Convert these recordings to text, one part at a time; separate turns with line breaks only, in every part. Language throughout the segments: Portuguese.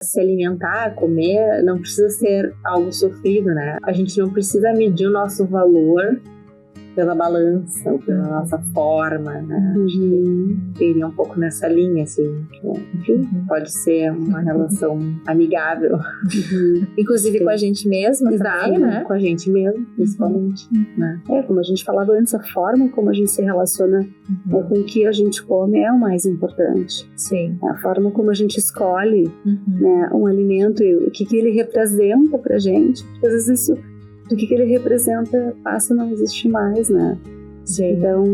Se alimentar, comer, não precisa ser algo sofrido, né? A gente não precisa medir o nosso valor pela balança ou pela nossa forma, né? Iria um pouco nessa linha, assim. Enfim, pode ser uma relação amigável.
Inclusive com a gente mesma também, né?
Com a gente mesmo, principalmente. Né?
Como a gente falava antes, a forma como a gente se relaciona com o que a gente come é o mais importante.
Sim.
A forma como a gente escolhe né, um alimento e o que ele representa pra gente. Às vezes isso, o que ele representa passa a não existir mais, né?
Sim.
Então,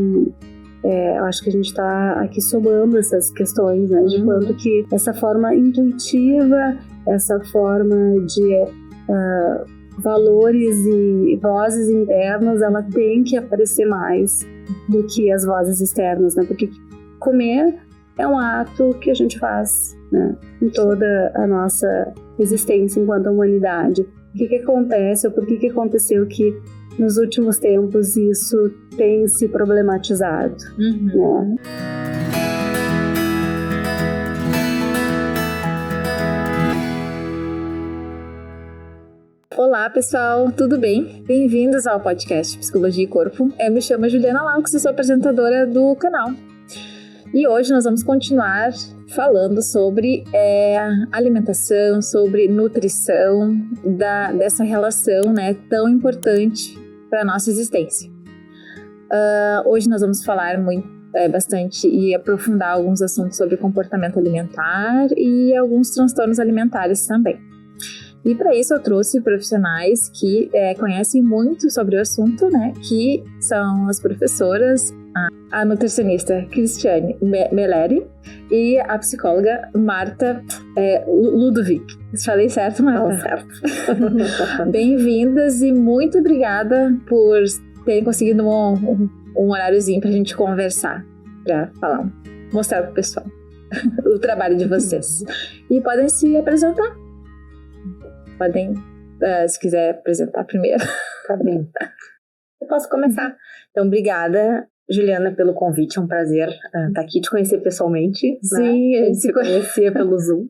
eu acho que a gente está aqui somando essas questões, né? De quanto que essa forma intuitiva, essa forma de valores e vozes internas, ela tem que aparecer mais do que as vozes externas, né? Porque comer é um ato que a gente faz, né? Em toda a nossa existência enquanto humanidade. O que acontece ou por que aconteceu que nos últimos tempos isso tem se problematizado, né?
Olá pessoal, tudo bem? Bem-vindos ao podcast Psicologia e Corpo. Eu me chamo Juliana Laux e sou apresentadora do canal. E hoje nós vamos continuar falando sobre alimentação, sobre nutrição, dessa relação, né, tão importante para a nossa existência. Hoje nós vamos falar bastante e aprofundar alguns assuntos sobre comportamento alimentar e alguns transtornos alimentares também. E para isso eu trouxe profissionais que conhecem muito sobre o assunto, né, que são as professoras, a nutricionista Cristiane Meleri e a psicóloga Marta Ludovic. Falei certo, Marta?
Certo.
Bem-vindas e muito obrigada por terem conseguido um horáriozinho para a gente conversar, para falar, mostrar para o pessoal o trabalho de vocês. E podem se apresentar. Podem, se quiser apresentar primeiro.
Tá bem. Eu posso começar. Então, obrigada, Juliana, pelo convite. É um prazer estar aqui, te conhecer pessoalmente.
Sim,
né? A gente se conhecia pelo Zoom.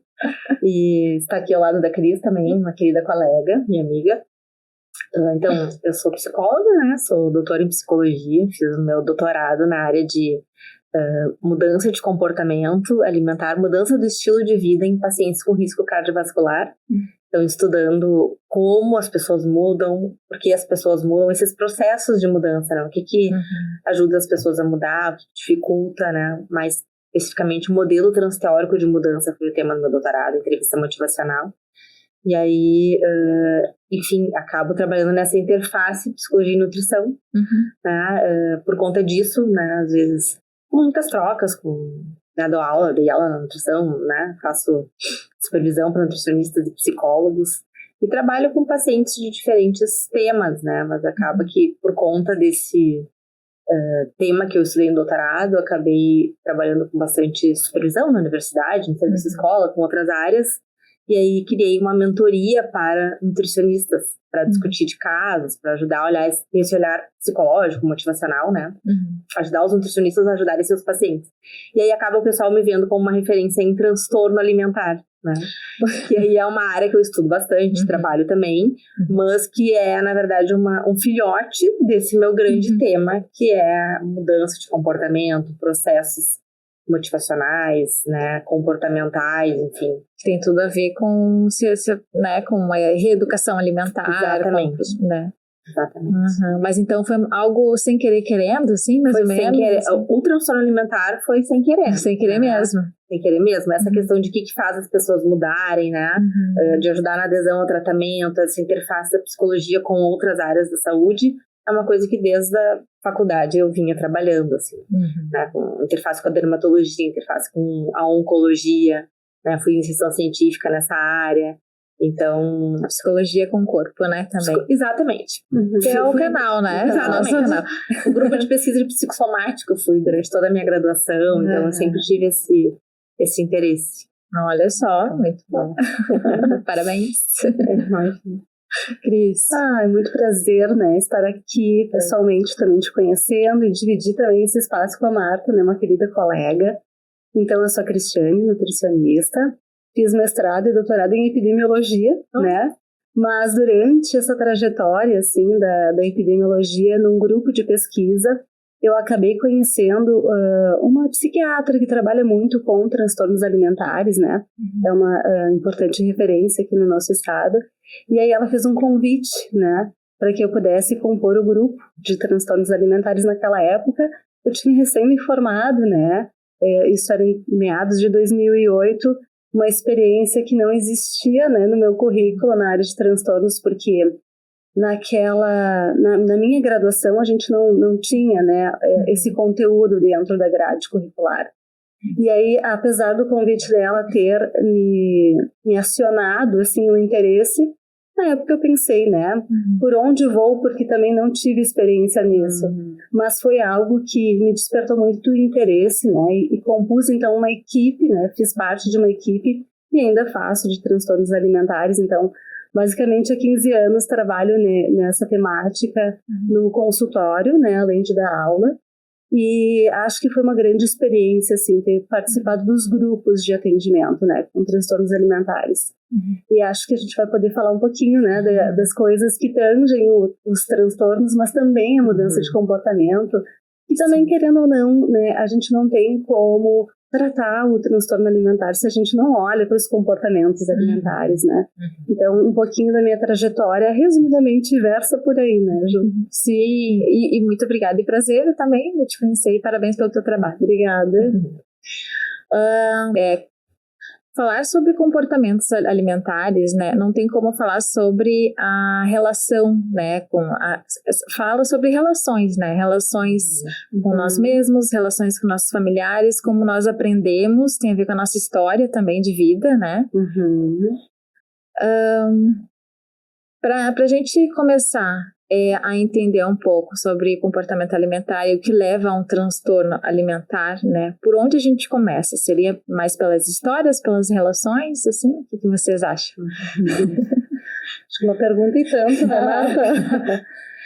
E estar aqui ao lado da Cris também, uma querida colega, minha amiga. Então, eu sou psicóloga, né? Sou doutora em psicologia. Fiz o meu doutorado na área de mudança de comportamento alimentar, mudança do estilo de vida em pacientes com risco cardiovascular. Então, estudando como as pessoas mudam, por que as pessoas mudam, esses processos de mudança, né? O que ajuda as pessoas a mudar, o que dificulta, né? Mais especificamente, o modelo transteórico de mudança foi o tema do meu doutorado, entrevista motivacional. E aí, enfim, acabo trabalhando nessa interface psicologia e nutrição, né? Por conta disso, né? Às vezes, muitas trocas dou aula, dei aula na nutrição, né? Faço supervisão para nutricionistas e psicólogos e trabalho com pacientes de diferentes temas, né? Mas acaba que por conta desse tema que eu estudei no doutorado, acabei trabalhando com bastante supervisão na universidade, em serviço escola, com outras áreas, e aí criei uma mentoria para nutricionistas, para discutir de casos, para ajudar a olhar esse olhar psicológico, motivacional, né? Ajudar os nutricionistas a ajudarem seus pacientes. E aí acaba o pessoal me vendo como uma referência em transtorno alimentar, né? Que aí é uma área que eu estudo bastante, trabalho também, mas que é, na verdade, um filhote desse meu grande tema, que é a mudança de comportamento, processos motivacionais, né, comportamentais, enfim.
Tem tudo a ver com ciência, né, com reeducação alimentar.
Exatamente.
Né?
Exatamente.
Mas então foi algo sem querer querendo, assim, mais ou menos?
Sem querer.
Assim.
O transtorno alimentar foi sem querer.
Sem querer mesmo.
Sem querer mesmo. Essa questão de o que faz as pessoas mudarem, né? De ajudar na adesão ao tratamento, essa interface da psicologia com outras áreas da saúde, é uma coisa que desde a faculdade eu vinha trabalhando, assim, né? Com interface com a dermatologia, interface com a oncologia, né? Fui em iniciação científica nessa área. Então,
a psicologia com o corpo, né, também.
Exatamente.
Que é o canal, né?
Exatamente.
Nosso canal.
O grupo de pesquisa de psicossomático eu fui durante toda a minha graduação, então eu sempre tive esse interesse.
Olha só, muito bom. Parabéns. Cris.
É muito prazer, né, estar aqui pessoalmente também te conhecendo e dividir também esse espaço com a Marta, né, uma querida colega. Então, eu sou a Cristiane, nutricionista. fiz mestrado e doutorado em epidemiologia, né? Mas durante essa trajetória, assim, da epidemiologia, num grupo de pesquisa, eu acabei conhecendo uma psiquiatra que trabalha muito com transtornos alimentares, né? É uma importante referência aqui no nosso estado. E aí ela fez um convite, né? Para que eu pudesse compor o grupo de transtornos alimentares naquela época. Eu tinha recém me formado, né? Isso era em meados de 2008, uma experiência que não existia, né, no meu currículo na área de transtornos, porque na minha graduação a gente não tinha, né, esse conteúdo dentro da grade curricular. E aí, apesar do convite dela ter me acionado, assim, o interesse, na época eu pensei, né, por onde vou, porque também não tive experiência nisso. Mas foi algo que me despertou muito interesse, né, e compus então uma equipe, né, fiz parte de uma equipe e ainda faço de transtornos alimentares. Então, basicamente há 15 anos trabalho nessa temática no consultório, né, além de dar aula. E acho que foi uma grande experiência, assim, ter participado dos grupos de atendimento, né, com transtornos alimentares. E acho que a gente vai poder falar um pouquinho, né, das coisas que tangem os transtornos, mas também a mudança de comportamento. E também, querendo ou não, né, a gente não tem como tratar o transtorno alimentar se a gente não olha para os comportamentos alimentares, né? Então, um pouquinho da minha trajetória, resumidamente, versa por aí, né, Ju?
Sim, e muito obrigada. E prazer também de te conhecer e parabéns pelo teu trabalho.
Obrigada.
Falar sobre comportamentos alimentares, né, não tem como falar sobre a relação, né, fala sobre relações, né, relações com nós mesmos, relações com nossos familiares, como nós aprendemos, tem a ver com a nossa história também de vida, né. Para a gente começar a entender um pouco sobre comportamento alimentar e o que leva a um transtorno alimentar, né? Por onde a gente começa? Seria mais pelas histórias, pelas relações, assim? O que vocês acham?
Acho que uma pergunta e tanto, né, Marta?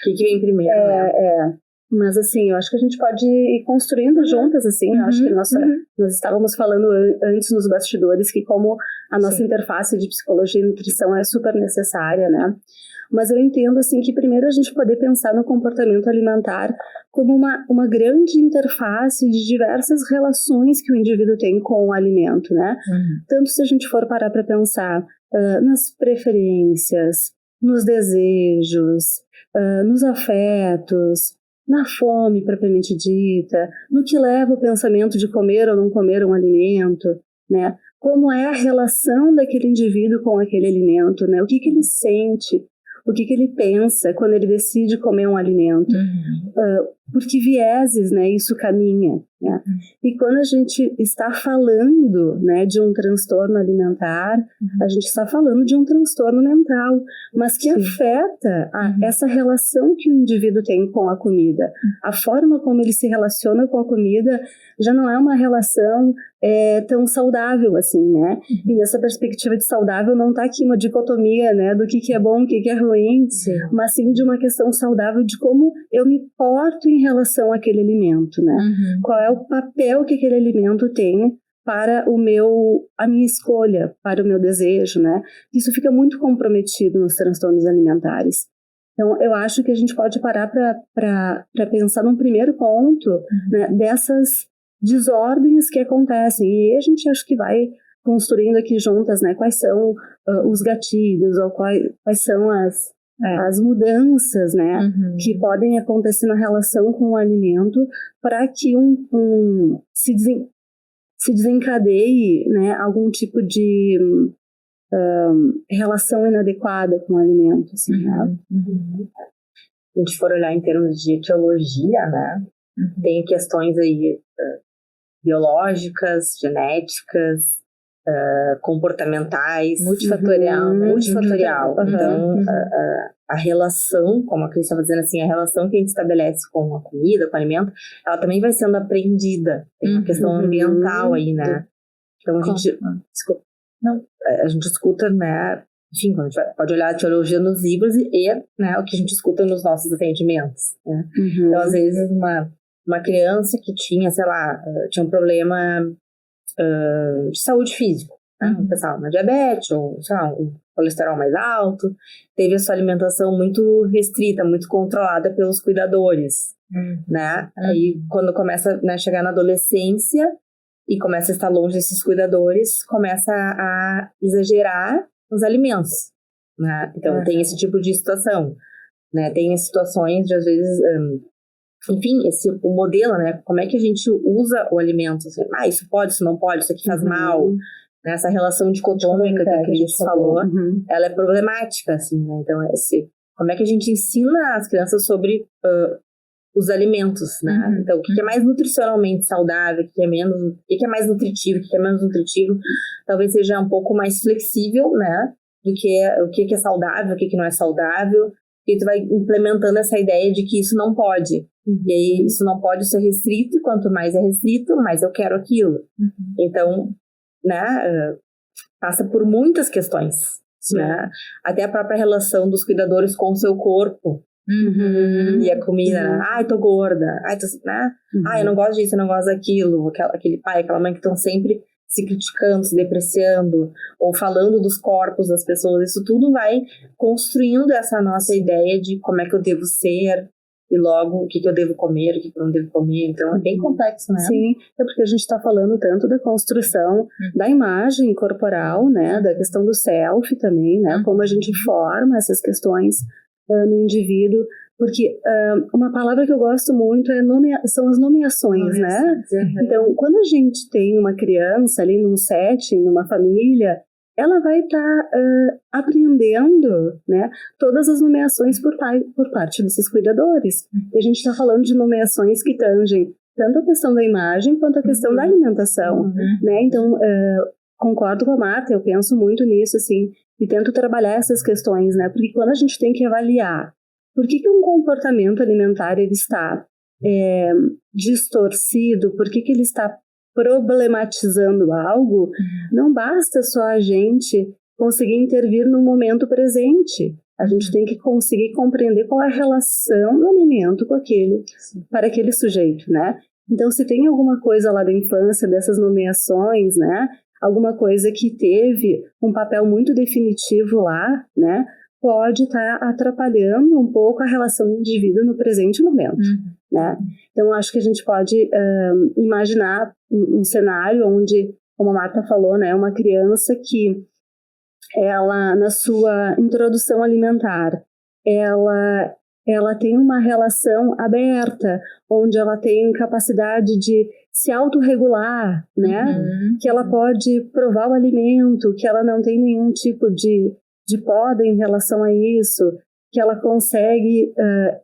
O que vem primeiro, né?
Mas, assim, eu acho que a gente pode ir construindo juntas, assim. Eu acho que nós estávamos falando antes nos bastidores que como a nossa interface de psicologia e nutrição é super necessária, né? Mas eu entendo, assim, que primeiro a gente poder pensar no comportamento alimentar como uma grande interface de diversas relações que o indivíduo tem com o alimento, né? Tanto se a gente for parar para pensar nas preferências, nos desejos, nos afetos, na fome propriamente dita, no que leva o pensamento de comer ou não comer um alimento, né? Como é a relação daquele indivíduo com aquele alimento, né? O que ele sente, o que ele pensa quando ele decide comer um alimento, por que vieses, né, isso caminha, né? E quando a gente está falando, né, de um transtorno alimentar, a gente está falando de um transtorno mental, mas que afeta essa relação que o indivíduo tem com a comida. A forma como ele se relaciona com a comida já não é uma relação tão saudável assim, né? E nessa perspectiva de saudável não está aqui uma dicotomia, né, do que é bom, o que é ruim, mas sim de uma questão saudável de como eu me porto em relação àquele alimento, né? Qual é o papel que aquele alimento tem para a minha escolha, para o meu desejo, né? Isso fica muito comprometido nos transtornos alimentares. Então, eu acho que a gente pode parar para pensar num primeiro ponto, né, dessas desordens que acontecem. E aí a gente acho que vai construindo aqui juntas, né, quais são os gatilhos, ou quais são as mudanças, né, que podem acontecer na relação com o alimento para que se desencadeie, né, algum tipo de relação inadequada com o alimento, assim, né?
Se a gente for olhar em termos de etiologia, né, tem questões aí biológicas, genéticas, comportamentais,
multifatorial, né?
Multifatorial. Então, a relação, como a Cris estava dizendo assim, a relação que a gente estabelece com a comida, com o alimento, ela também vai sendo aprendida. Tem uma questão ambiental aí, né? Então, a gente escuta, né? Enfim, a gente pode olhar a etiologia nos livros e né, o que a gente escuta nos nossos atendimentos, né? Então, às vezes, uma criança que tinha, sei lá, tinha um problema de saúde física, O pessoal uma diabetes, ou sei lá, um colesterol mais alto, teve a sua alimentação muito restrita, muito controlada pelos cuidadores, né? Aí quando começa a chegar na adolescência e começa a estar longe desses cuidadores, começa a exagerar os alimentos, né? Então tem esse tipo de situação, né? Tem situações de às vezes, enfim, o modelo, né? Como é que a gente usa o alimento? Assim, isso pode, isso não pode, isso aqui faz mal. Essa relação dicotômica que a Cris falou, ela é problemática, assim, né? Então, como é que a gente ensina as crianças sobre os alimentos, né? Então, o que é mais nutricionalmente saudável, o que é menos, o que é mais nutritivo, o que é menos nutritivo, talvez seja um pouco mais flexível, né? Do que o que é saudável, o que não é saudável, e tu vai implementando essa ideia de que isso não pode. E aí, isso não pode ser restrito, e quanto mais é restrito, mais eu quero aquilo. Então, né, passa por muitas questões, né? Até a própria relação dos cuidadores com o seu corpo. E a comida, né? Tô gorda, né? Eu não gosto disso, eu não gosto daquilo. Aquele pai, aquela mãe que estão sempre se criticando, se depreciando, ou falando dos corpos das pessoas. Isso tudo vai construindo essa nossa ideia de como é que eu devo ser, e logo o que eu devo comer, o que eu não devo comer. Então é bem complexo, né?
Sim, é porque a gente está falando tanto da construção da imagem corporal, né, da questão do self também, né, como a gente forma essas questões no indivíduo, porque uma palavra que eu gosto muito são as nomeações, né? Então, quando a gente tem uma criança ali num setting, numa família, ela vai estar aprendendo, né, todas as nomeações por parte desses cuidadores. E a gente está falando de nomeações que tangem tanto a questão da imagem quanto a questão da alimentação, né? Então, concordo com a Marta, eu penso muito nisso, assim, e tento trabalhar essas questões, né? Porque quando a gente tem que avaliar por que um comportamento alimentar ele está distorcido, por que ele está problematizando algo, não basta só a gente conseguir intervir no momento presente. A gente tem que conseguir compreender qual é a relação do alimento para aquele sujeito, né? Então, se tem alguma coisa lá da infância, dessas nomeações, né? Alguma coisa que teve um papel muito definitivo lá, né? Pode estar atrapalhando um pouco a relação do indivíduo no presente momento, né? Então, acho que a gente pode imaginar um cenário onde, como a Marta falou, né, uma criança que ela, na sua introdução alimentar, ela tem uma relação aberta, onde ela tem capacidade de se autorregular, né? Que ela pode provar o alimento, que ela não tem nenhum tipo de poda em relação a isso, que ela consegue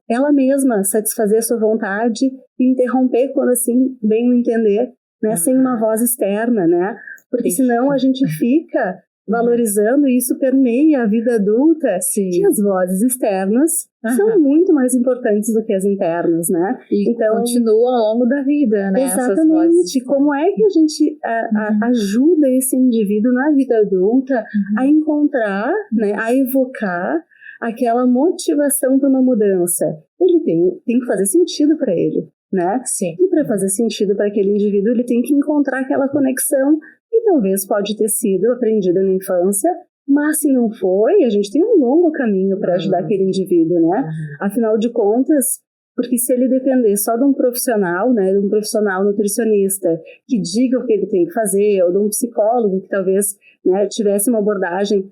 ela mesma satisfazer a sua vontade e interromper quando assim bem o entender, né? Sem uma voz externa, né? Porque senão a gente fica valorizando e isso permeia a vida adulta, que as vozes externas são muito mais importantes do que as internas, né?
E então, continuam ao longo da vida, né?
Exatamente. Como é que a gente ajuda esse indivíduo na vida adulta a encontrar, né, a evocar aquela motivação para uma mudança? Ele tem que fazer sentido para ele, né?
Sim.
E para fazer sentido para aquele indivíduo, ele tem que encontrar aquela conexão que talvez pode ter sido aprendida na infância, mas se não foi, a gente tem um longo caminho para ajudar aquele indivíduo, né? Afinal de contas, porque se ele depender só de um profissional, né, de um profissional nutricionista que diga o que ele tem que fazer, ou de um psicólogo que talvez, né, tivesse uma abordagem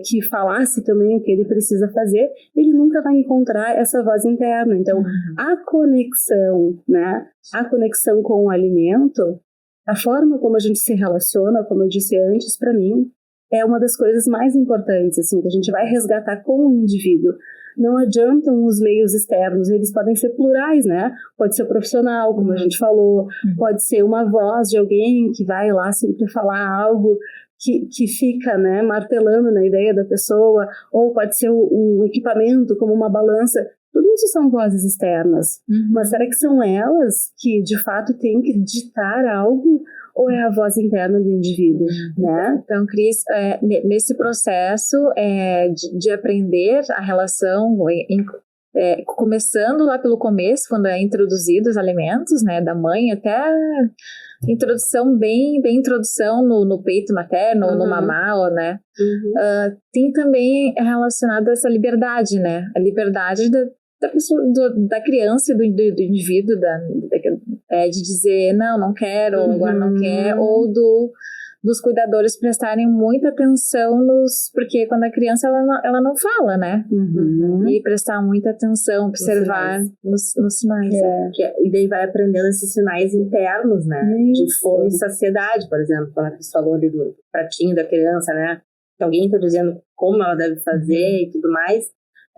que falasse também o que ele precisa fazer, ele nunca vai encontrar essa voz interna. Então, a conexão, né, a conexão com o alimento, a forma como a gente se relaciona, como eu disse antes, para mim, é uma das coisas mais importantes, assim, que a gente vai resgatar com o indivíduo. Não adiantam os meios externos, eles podem ser plurais, né? Pode ser profissional, como a gente falou, pode ser uma voz de alguém que vai lá sempre falar algo que fica, né, martelando na ideia da pessoa, ou pode ser um equipamento como uma balança. Tudo isso são vozes externas, mas será que são elas que de fato têm que ditar algo, ou é a voz interna do indivíduo, né?
Então, Cris, nesse processo de aprender a relação, começando lá pelo começo, quando é introduzido os alimentos, né, da mãe até introdução, bem introdução no peito materno, no mamar, né? Tem também relacionado a essa liberdade, né? A liberdade da pessoa, da criança e do indivíduo, de dizer, não quero, agora não quer, ou dos cuidadores prestarem muita atenção porque quando a criança ela não fala, né? E prestar muita atenção, observar nos sinais.
E daí vai aprendendo esses sinais internos, né? De fome e saciedade, por exemplo, quando a Cris falou ali do pratinho da criança, né? Que alguém está dizendo como ela deve fazer e tudo mais.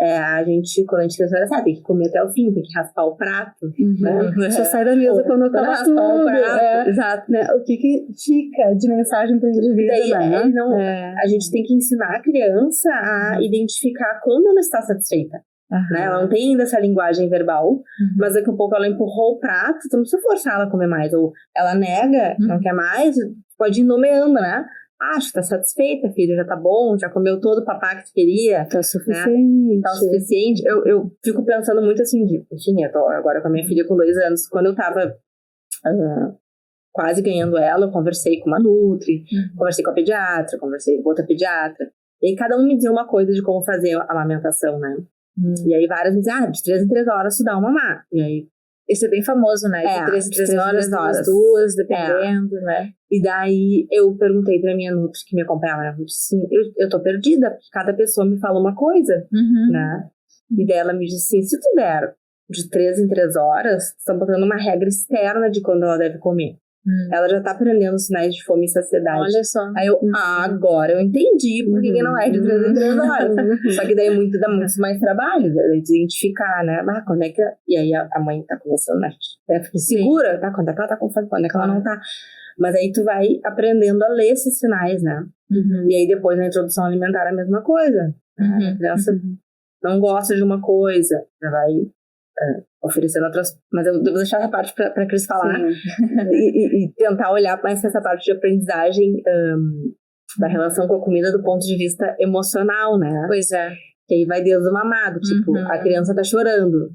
A gente, quando a gente cresce, tem que comer até o fim, tem que raspar o prato. Né?
Só sai da mesa quando acaba tudo.
O prato. Exato.
Né? O que fica de mensagem para o indivíduo?
Daí, a gente tem que ensinar a criança a identificar quando ela está satisfeita. Né? Ela não tem ainda essa linguagem verbal, mas daqui a pouco ela empurrou o prato, então não precisa forçar ela a comer mais. Ou ela nega, não quer mais, pode ir nomeando, né? Acho, tá satisfeita, filho, já tá bom, já comeu todo o papá que tu queria.
Tá suficiente.
Né? Tá o suficiente. Eu fico pensando muito assim, enfim, eu tô agora com a minha filha com 2 anos, quando eu tava quase ganhando ela, eu conversei com uma nutri, conversei com a pediatra, conversei com outra pediatra, e aí cada um me dizia uma coisa de como fazer a amamentação, né? E aí várias me diziam, de 3 em 3 horas tu dá uma mamar. E aí
isso é bem famoso, né? De 3 em 3 horas, 2, dependendo, né?
E daí eu perguntei pra minha nutri que me acompanhava, ela disse assim, eu tô perdida, porque cada pessoa me fala uma coisa, né? E daí ela me disse assim, se tu der de 3 em 3 horas, tu tá botando uma regra externa de quando ela deve comer. Ela já tá aprendendo os sinais de fome e saciedade.
Olha só.
Aí eu, agora eu entendi por que não é de 3 em 3 horas. Só que daí dá muito mais trabalho, de identificar, né? Quando é que... E aí a mãe tá começando, né? Fica segura, tá? Quando é que ela tá com fome, quando é que ela não tá. Mas aí tu vai aprendendo a ler esses sinais, né? E aí depois na introdução alimentar a mesma coisa. A criança não gosta de uma coisa, já vai... oferecendo outras... Mas eu vou deixar essa parte pra Cris falar e tentar olhar mais essa parte de aprendizagem da relação com a comida do ponto de vista emocional, né?
Pois é.
Que aí vai desde o mamado, tipo, a criança tá chorando,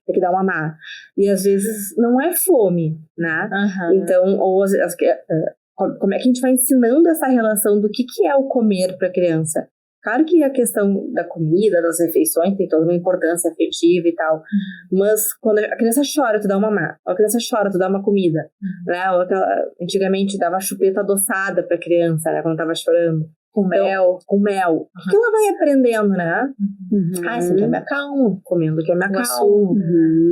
tem que dar um mamar. E às vezes não é fome, né? Então, ou como é que a gente vai ensinando essa relação do que é o comer pra criança? Claro que a questão da comida, das refeições, tem toda uma importância afetiva e tal. Mas quando a criança chora, tu dá uma mamar. A criança chora, tu dá uma comida. Né? Antigamente dava chupeta adoçada pra criança, né? Quando tava chorando.
Com mel.
Com mel. O que ela vai aprendendo, né? Isso aqui eu me acalmo. Comendo que eu me acalmo.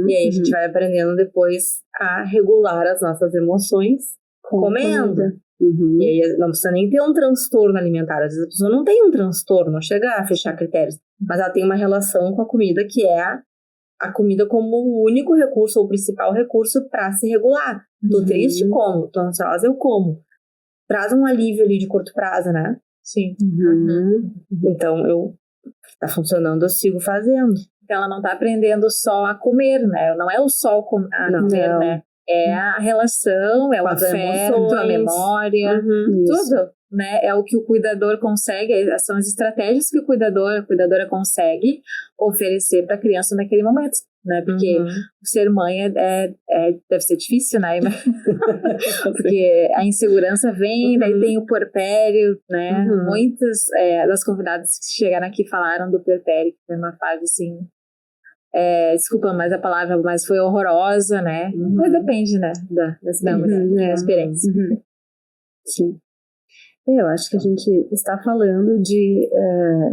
E aí a gente vai aprendendo depois a regular as nossas emoções comendo. E aí não precisa nem ter um transtorno alimentar. Às vezes a pessoa não tem um transtorno, não chega a fechar critérios, mas ela tem uma relação com a comida que é a comida como o único recurso ou o principal recurso para se regular. Tô triste, como. Tô ansiosa, eu como. Traz um alívio ali de curto prazo, né?
Sim.
Então, tá funcionando, eu sigo fazendo.
Então ela não tá aprendendo só a comer, né? Não é o só a comer, né? É a relação, é o afeto, a memória, tudo, né? É o que o cuidador consegue, são as estratégias que a cuidadora consegue oferecer para a criança naquele momento, né? Porque ser mãe deve ser difícil, né? Porque a insegurança vem, daí tem o puerpério, né? Muitas das convidadas que chegaram aqui falaram do puerpério, que foi uma fase assim... desculpa, mas a palavra foi horrorosa, né? Mas depende, né? Da experiência.
Sim. Eu acho que a gente está falando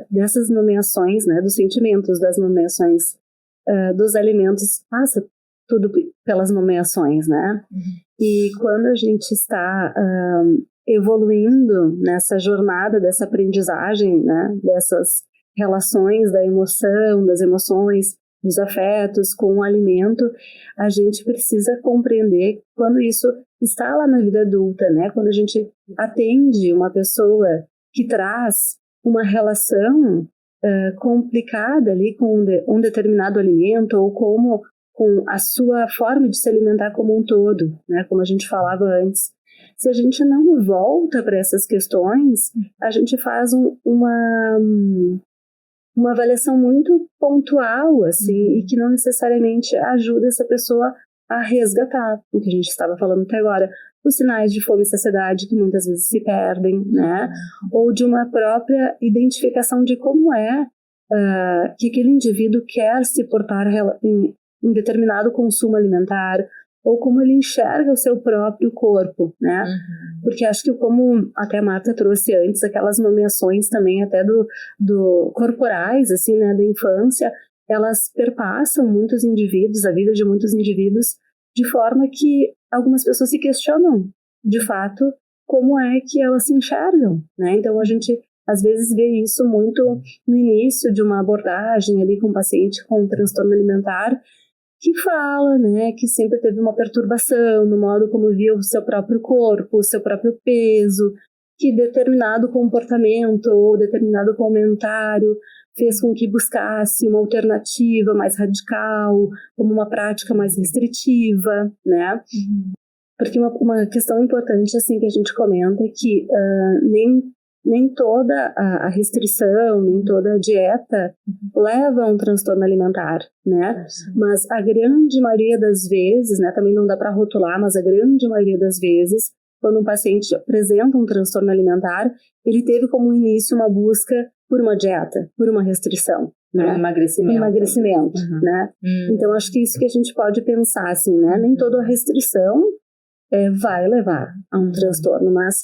dessas nomeações, né? Dos sentimentos, das nomeações dos alimentos. Passa tudo pelas nomeações, né? E quando a gente está evoluindo nessa jornada dessa aprendizagem, né? Dessas relações da emoção, das emoções, dos afetos com o alimento, a gente precisa compreender quando isso está lá na vida adulta, né? Quando a gente atende uma pessoa que traz uma relação complicada ali com um determinado alimento ou com a sua forma de se alimentar como um todo, né? Como a gente falava antes. Se a gente não volta para essas questões, a gente faz uma avaliação muito pontual, assim, e que não necessariamente ajuda essa pessoa a resgatar o que a gente estava falando até agora. os sinais de fome e saciedade que muitas vezes se perdem, né? Ou de uma própria identificação de como que aquele indivíduo quer se portar em determinado consumo alimentar, ou como ele enxerga o seu próprio corpo, né? Porque acho que, como até a Marta trouxe antes, aquelas nomeações também até do corporais, assim, né, da infância, elas perpassam muitos indivíduos, a vida de muitos indivíduos, de forma que algumas pessoas se questionam, de fato, como é que elas se enxergam, né? Então, a gente, às vezes, vê isso muito no início de uma abordagem ali com um paciente com um transtorno alimentar, que fala, né, que sempre teve uma perturbação no modo como via o seu próprio corpo, o seu próprio peso, que determinado comportamento ou determinado comentário fez com que buscasse uma alternativa mais radical, como uma prática mais restritiva, né? Porque uma questão importante, assim, que a gente comenta é que nem toda a restrição, nem toda a dieta leva a um transtorno alimentar, né? Mas a grande maioria das vezes, né, também não dá para rotular, mas a grande maioria das vezes, quando um paciente apresenta um transtorno alimentar, ele teve como início uma busca por uma dieta, por uma restrição, né?
Um emagrecimento.
Né? Então, acho que isso que a gente pode pensar, assim, né? Nem toda restrição vai levar a um transtorno, mas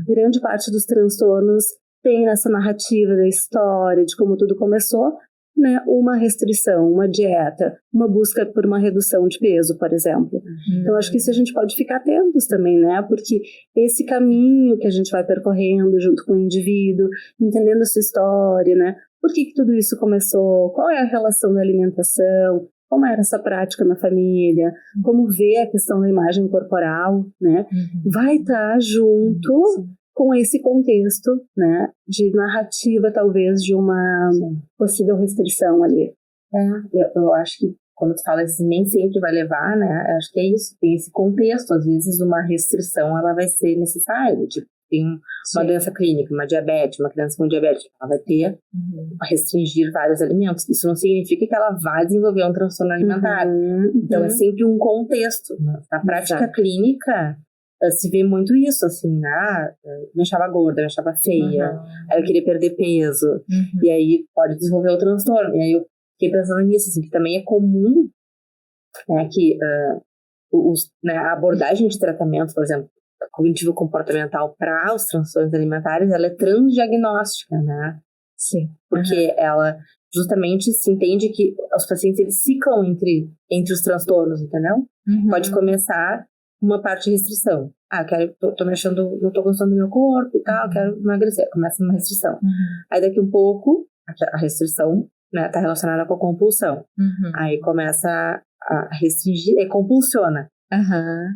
grande parte dos transtornos tem nessa narrativa da história, de como tudo começou, né, uma restrição, uma dieta, uma busca por uma redução de peso, por exemplo. Então, acho que isso a gente pode ficar atentos também, né, porque esse caminho que a gente vai percorrendo junto com o indivíduo, entendendo a sua história, né, por que tudo isso começou, qual é a relação da alimentação, como era essa prática na família, como ver a questão da imagem corporal, né, vai estar junto com esse contexto, né, de narrativa, talvez, de uma possível restrição ali.
Eu acho que quando tu fala assim, nem sempre vai levar, né, acho que é isso, tem esse contexto, às vezes uma restrição, ela vai ser necessária, tipo, tem uma doença clínica, uma diabetes, uma criança com diabetes, ela vai ter restringir vários alimentos. Isso não significa que ela vai desenvolver um transtorno alimentar. Então, é sempre um contexto. Na prática clínica, se vê muito isso, assim, me achava gorda, me achava feia, aí eu queria perder peso, e aí pode desenvolver o transtorno. E aí eu fiquei pensando nisso, assim, que também é comum, né, que a abordagem de tratamento, por exemplo, cognitivo-comportamental para os transtornos alimentares, ela é transdiagnóstica, né?
Sim.
Porque ela justamente se entende que os pacientes, eles ciclam entre os transtornos, entendeu? Pode começar uma parte de restrição. Tô me achando, não tô gostando do meu corpo e tal, quero emagrecer. Começa uma restrição. Aí daqui um pouco, a restrição, né, tá relacionada com a compulsão. Aí começa a restringir, compulsiona.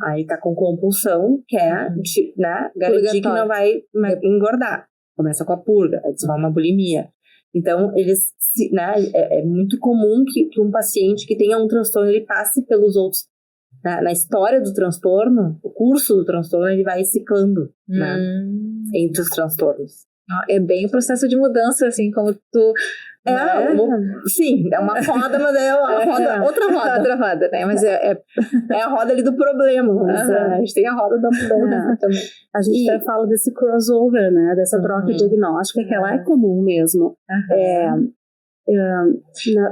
Aí tá com compulsão, que é né, garantir que não vai engordar. Começa com a purga, aí desenvolve uma bulimia. Então, né, é muito comum que um paciente que tenha um transtorno, ele passe pelos outros. Na história do transtorno, o curso do transtorno, ele vai ciclando, né, entre os transtornos.
É bem o processo de mudança, assim, como tu...
Sim, é uma roda, mas é uma roda, outra roda.
Outra roda, né? Mas é
a roda ali do problema. Mas
a gente tem a roda da mudança também.
A gente até fala desse crossover, né? Dessa troca diagnóstica, que ela é comum mesmo.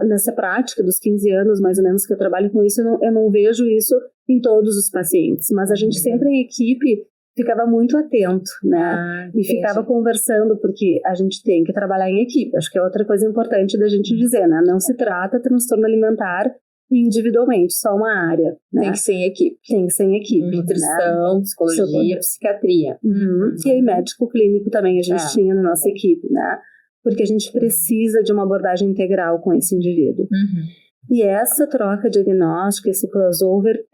Nessa prática dos 15 anos, mais ou menos, que eu trabalho com isso, eu não vejo isso em todos os pacientes. Mas a gente sempre em equipe ficava muito atento, né? E ficava conversando, porque a gente tem que trabalhar em equipe. Acho que é outra coisa importante da gente dizer, né? Não se trata transtorno alimentar individualmente, só uma área, né?
Tem que ser em equipe.
Tem que ser em equipe.
Nutrição,
né?
psicologia, psiquiatria.
E aí médico clínico também a gente tinha na nossa equipe, né? Porque a gente precisa de uma abordagem integral com esse indivíduo. E essa troca diagnóstica, esse crossover,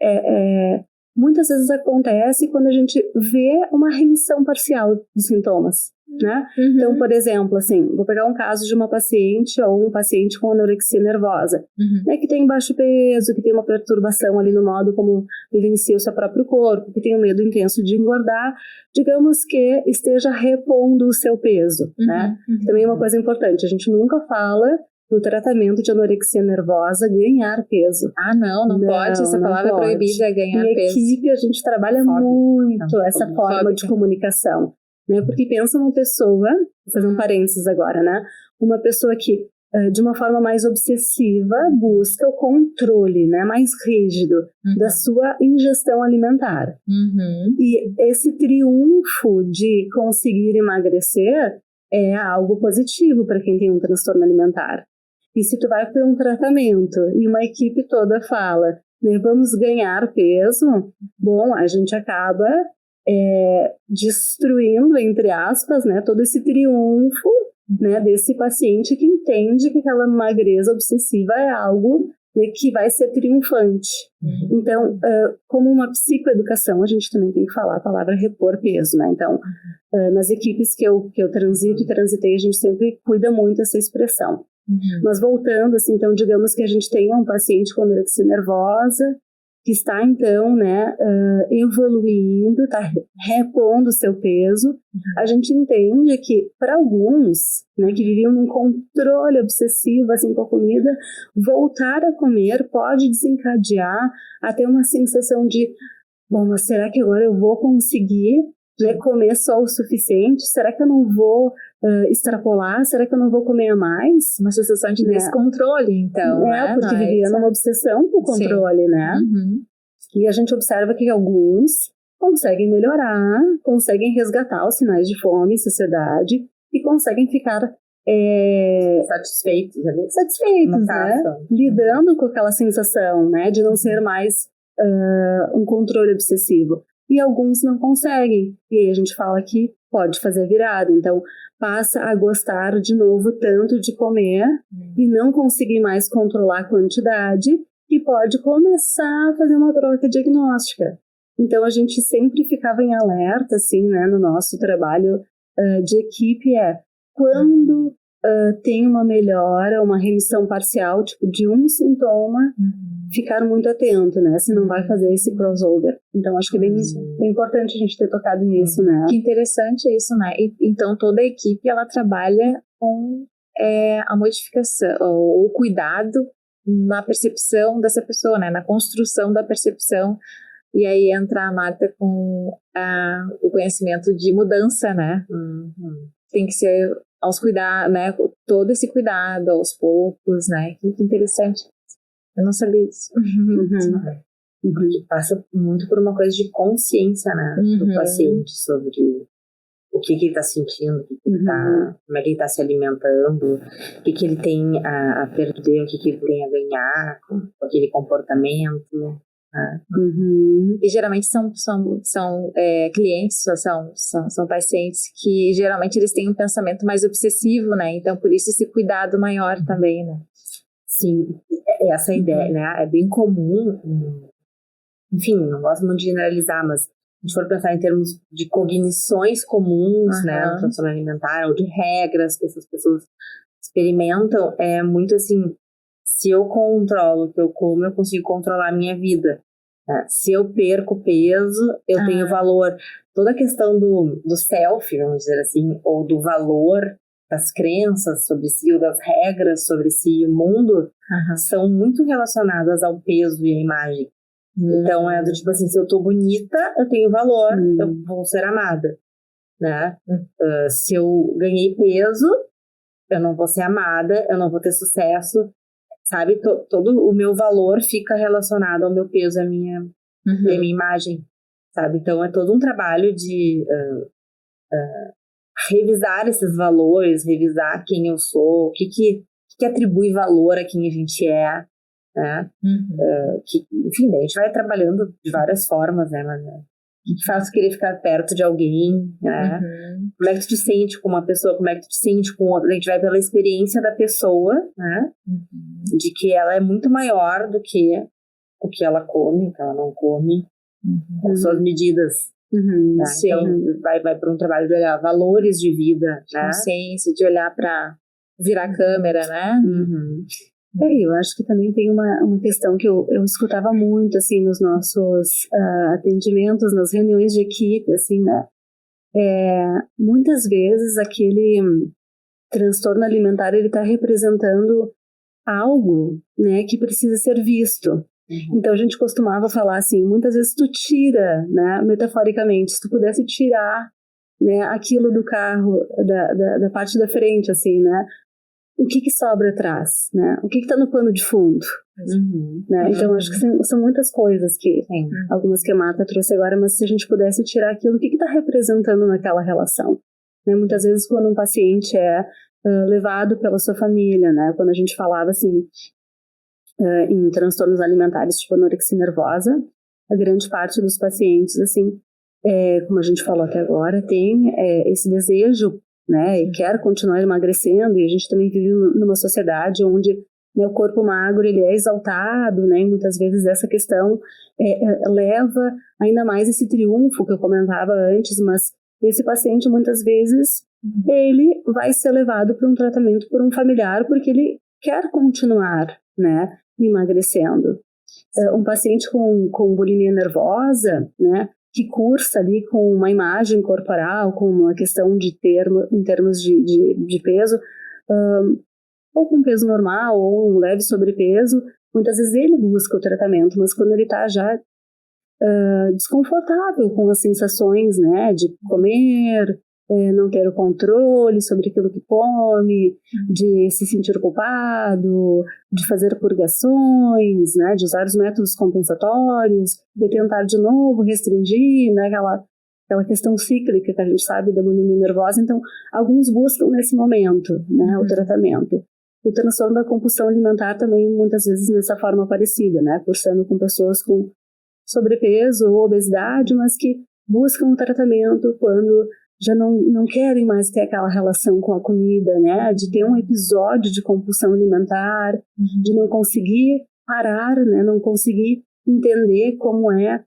muitas vezes acontece quando a gente vê uma remissão parcial dos sintomas, né? Então, por exemplo, assim, vou pegar um caso de uma paciente ou um paciente com anorexia nervosa, né, que tem baixo peso, que tem uma perturbação ali no modo como vivencia o seu próprio corpo, que tem um medo intenso de engordar, digamos que esteja repondo o seu peso, né? Que também é uma coisa importante, a gente nunca fala no tratamento de anorexia nervosa, ganhar peso.
Ah, não pode. Essa palavra é proibida, ganhar peso.
Em equipe, a gente trabalha muito essa forma de comunicação. Né? Porque pensa uma pessoa, vou fazer um parênteses agora, né? Uma pessoa que, de uma forma mais obsessiva, busca o controle, né? Mais rígido da sua ingestão alimentar. E esse triunfo de conseguir emagrecer é algo positivo para quem tem um transtorno alimentar. E se tu vai para um tratamento e uma equipe toda fala, né, vamos ganhar peso, bom, a gente acaba destruindo, entre aspas, né, todo esse triunfo, né, desse paciente que entende que aquela magreza obsessiva é algo, né, que vai ser triunfante. Então, como uma psicoeducação, a gente também tem que falar a palavra repor peso, né? Então, nas equipes que eu transito e transitei, a gente sempre cuida muito dessa expressão. Mas voltando, assim, então, digamos que a gente tenha um paciente com anorexia nervosa, que está, então, né, evoluindo, está repondo o seu peso, a gente entende que, para alguns, né, que viviam num controle obsessivo, assim, com a comida, voltar a comer pode desencadear até uma sensação de, bom, mas será que agora eu vou conseguir, né, comer só o suficiente? Será que eu não vou extrapolar? Será que eu não vou comer a mais?
Uma sensação de descontrole, então, né?
Porque vivia numa obsessão com o controle, né? E a gente observa que alguns conseguem melhorar, conseguem resgatar os sinais de fome e saciedade e conseguem ficar
satisfeitos,
né? Lidando com aquela sensação, né, de não ser mais um controle obsessivo. E alguns não conseguem. E aí a gente fala que pode fazer a virada. Então, passa a gostar de novo tanto de comer e não conseguir mais controlar a quantidade e pode começar a fazer uma troca diagnóstica. Então, a gente sempre ficava em alerta, assim, né, no nosso trabalho de equipe, quando tem uma melhora, uma remissão parcial, tipo, de um sintoma, ficar muito atento, né? Se não vai fazer esse crossover. Então, acho que é bem importante a gente ter tocado nisso, né?
Que interessante isso, né? Então, toda a equipe, ela trabalha com a modificação, o cuidado na percepção dessa pessoa, né? Na construção da percepção. E aí entra a Marta com o conhecimento de mudança, né? Tem que ser aos cuidados, né? Todo esse cuidado aos poucos, né? Que interessante. Eu não sabia disso.
Porque passa muito por uma coisa de consciência, né? Do paciente sobre o que ele está sentindo, como é que ele está se alimentando, o que ele tem a perder, o que ele tem a ganhar com aquele comportamento.
E geralmente são clientes, são pacientes que geralmente eles têm um pensamento mais obsessivo, né? Então, por isso esse cuidado maior também, né?
Sim, essa ideia, né? É bem comum, enfim, não gosto muito de generalizar, mas se a gente for pensar em termos de cognições comuns, né? No transtorno alimentar, ou de regras que essas pessoas experimentam, é muito assim, se eu controlo o que eu como, eu consigo controlar a minha vida. Se eu perco peso, eu tenho valor. Toda a questão do self, vamos dizer assim, ou do valor das crenças sobre si, ou das regras sobre si e o mundo, são muito relacionadas ao peso e à imagem. Então, é do tipo assim, se eu tô bonita, eu tenho valor, eu vou ser amada, né? Se eu ganhei peso, eu não vou ser amada, eu não vou ter sucesso, sabe? Todo o meu valor fica relacionado ao meu peso, à minha imagem, sabe? Então, é todo um trabalho de revisar esses valores, revisar quem eu sou, o que atribui valor a quem a gente é, né? Enfim, daí a gente vai trabalhando de várias formas, né? Mas, o que faz querer ficar perto de alguém, né? Como é que tu te sente com uma pessoa, como é que tu te sente com outra? A gente vai pela experiência da pessoa, né? De que ela é muito maior do que o que ela come, o que ela não come, com suas medidas. Né? Então, vai para um trabalho de olhar valores de vida, né?
Consciência, de olhar para virar a câmera, né?
Eu acho que também tem uma questão que eu escutava muito, assim, nos nossos atendimentos, nas reuniões de equipe, assim, né? Muitas vezes aquele transtorno alimentar, ele está representando algo, né, que precisa ser visto. Então a gente costumava falar assim, muitas vezes tu tira, né, metaforicamente, se tu pudesse tirar, né, aquilo do carro, da parte da frente, assim, né, o que sobra atrás, né, o que tá no pano de fundo, né, então acho que são muitas coisas que, algumas que a Marta trouxe agora, mas se a gente pudesse tirar aquilo, o que tá representando naquela relação, né, muitas vezes quando um paciente é levado pela sua família, né, quando a gente falava assim, em transtornos alimentares tipo anorexia nervosa, a grande parte dos pacientes, assim, como a gente falou até agora, tem esse desejo, né, e quer continuar emagrecendo, e a gente também vive numa sociedade onde, né, o corpo magro ele é exaltado, né, e muitas vezes essa questão leva ainda mais esse triunfo que eu comentava antes, mas esse paciente muitas vezes ele vai ser levado para um tratamento por um familiar porque ele quer continuar, né, emagrecendo. Um paciente com bulimia nervosa, né, que cursa ali com uma imagem corporal, com uma questão em termos de peso, ou com peso normal, ou um leve sobrepeso, muitas vezes ele busca o tratamento, mas quando ele está já desconfortável com as sensações, né, de comer, não ter o controle sobre aquilo que come, de se sentir culpado, de fazer purgações, né, de usar os métodos compensatórios, de tentar de novo restringir, né, aquela questão cíclica que a gente sabe da bulimia nervosa. Então, alguns buscam nesse momento, né, o tratamento. O transtorno da compulsão alimentar também, muitas vezes, nessa forma parecida, né, cursando com pessoas com sobrepeso ou obesidade, mas que buscam o tratamento quando já não querem mais ter aquela relação com a comida, né, de ter um episódio de compulsão alimentar, de não conseguir parar, né, não conseguir entender como é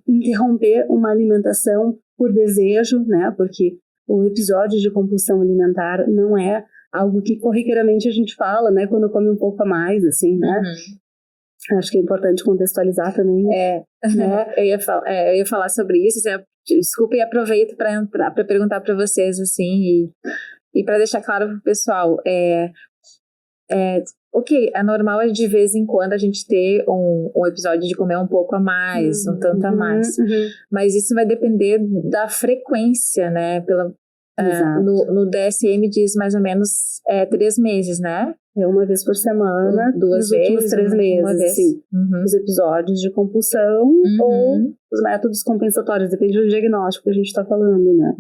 interromper uma alimentação por desejo, né, porque o episódio de compulsão alimentar não é algo que corriqueiramente a gente fala, né, quando come um pouco a mais, assim, né. Acho que é importante contextualizar também.
Né? eu ia falar sobre isso, assim, desculpa, e aproveito para perguntar para vocês, assim, e para deixar claro pro pessoal, ok, é normal de vez em quando a gente ter um episódio de comer um pouco a mais, um tanto a mais, mas isso vai depender da frequência, né, no DSM diz mais ou menos 3 meses, né?
Uma vez por semana,
2 vezes,
3 meses, sim. Os episódios de compulsão ou os métodos compensatórios, depende do diagnóstico que a gente está falando, né?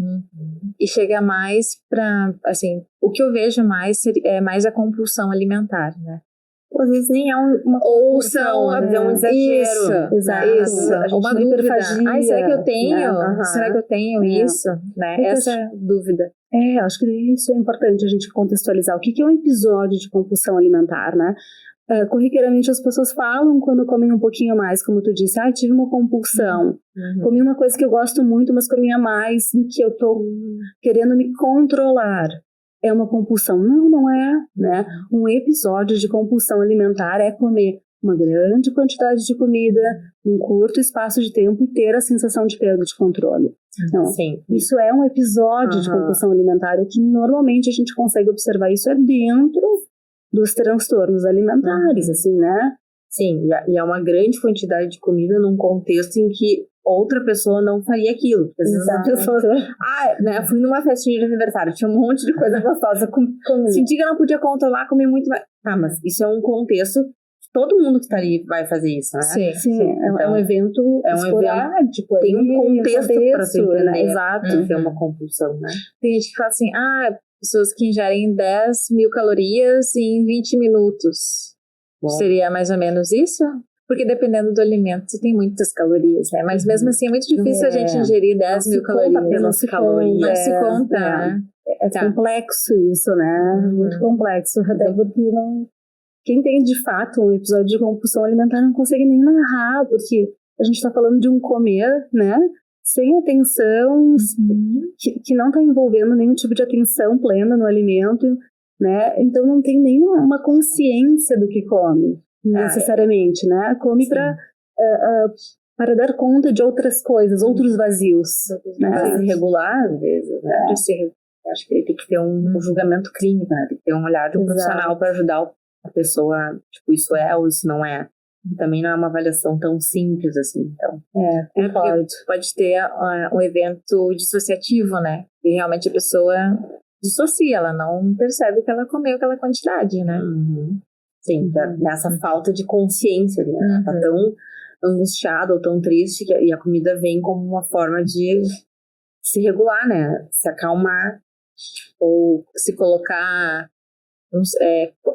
E chega mais para, assim, o que eu vejo mais é mais a compulsão alimentar, né?
Às vezes nem é uma compulsão,
é
um exagero.
Isso. Uma dúvida. Será que eu tenho? Será que eu tenho isso? Né? Essa é a dúvida.
Acho que isso é importante a gente contextualizar. O que é um episódio de compulsão alimentar, né? Corriqueiramente as pessoas falam quando comem um pouquinho mais, como tu disse, tive uma compulsão, comi uma coisa que eu gosto muito, mas comia mais do que eu tô querendo me controlar. É uma compulsão? Não é, né? Um episódio de compulsão alimentar é comer uma grande quantidade de comida num curto espaço de tempo e ter a sensação de perda de controle. Então, isso é um episódio de compulsão alimentar. O que normalmente a gente consegue observar isso dentro dos transtornos alimentares, assim, né?
Sim, e é uma grande quantidade de comida num contexto em que outra pessoa não faria aquilo. Porque às vezes a pessoa... né, fui numa festinha de aniversário, tinha um monte de coisa gostosa. Senti que eu não podia controlar, comi muito mais. Mas isso é um contexto... Todo mundo que está ali vai fazer isso, né?
Sim. Então, é um evento esporádico.
Tem um contexto para tu entender,
né? Exato.
Que é uma compulsão, né?
Tem gente que fala assim, pessoas que ingerem 10.000 calorias em 20 minutos. Bom. Seria mais ou menos isso? Porque dependendo do alimento, tem muitas calorias, né? Mas mesmo assim é muito difícil a gente ingerir 10.000 calorias.
Não se conta,
né?
É complexo isso, né? Muito complexo. Até porque quem tem de fato um episódio de compulsão alimentar não consegue nem narrar, porque a gente está falando de um comer, né? Sem atenção, que não está envolvendo nenhum tipo de atenção plena no alimento, né? Então não tem nenhuma consciência do que come, necessariamente, né? Come para dar conta de outras coisas, outros vazios.
Né? Para se regular, às vezes, né? Acho que ele tem que ter um julgamento clínico, né? Tem que ter um olhar de um profissional para ajudar a pessoa, tipo, isso é ou isso não é. Também não é uma avaliação tão simples assim, então.
Porque pode ter um evento dissociativo, né? E realmente a pessoa dissocia, ela não percebe que ela comeu aquela quantidade, né?
Sim, nessa falta de consciência, né? Ela tá tão angustiada ou tão triste e a comida vem como uma forma de se regular, né? Se acalmar.
Ou se colocar...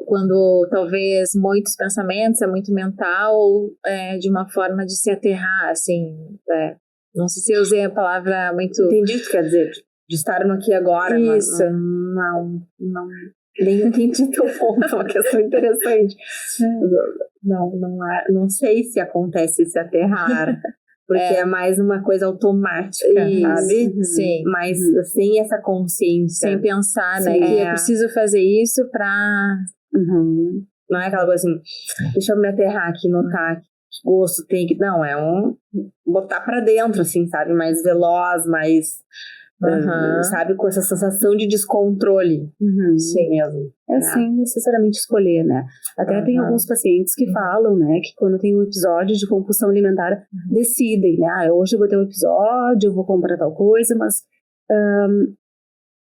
quando talvez muitos pensamentos, é muito mental, de uma forma de se aterrar, assim, não sei se eu usei a palavra muito...
Entendi o que quer dizer, de estar no aqui agora.
Isso.
Mas não, nem entendi teu ponto, é uma questão interessante. Não sei se acontece se aterrar, porque é mais uma coisa automática, sabe?
Sim.
Mas sem essa consciência.
Sem pensar, né? Que eu preciso fazer isso pra...
Não é aquela coisa assim, deixa eu me aterrar aqui, notar que gosto tem que... Não, é botar pra dentro, assim, sabe? Mais veloz, mais... sabe? Com essa sensação de descontrole.
Sim
mesmo.
Sem necessariamente escolher, né? Até tem alguns pacientes que falam, né, que quando tem um episódio de compulsão alimentar, decidem, né? Hoje eu vou ter um episódio, eu vou comprar tal coisa, mas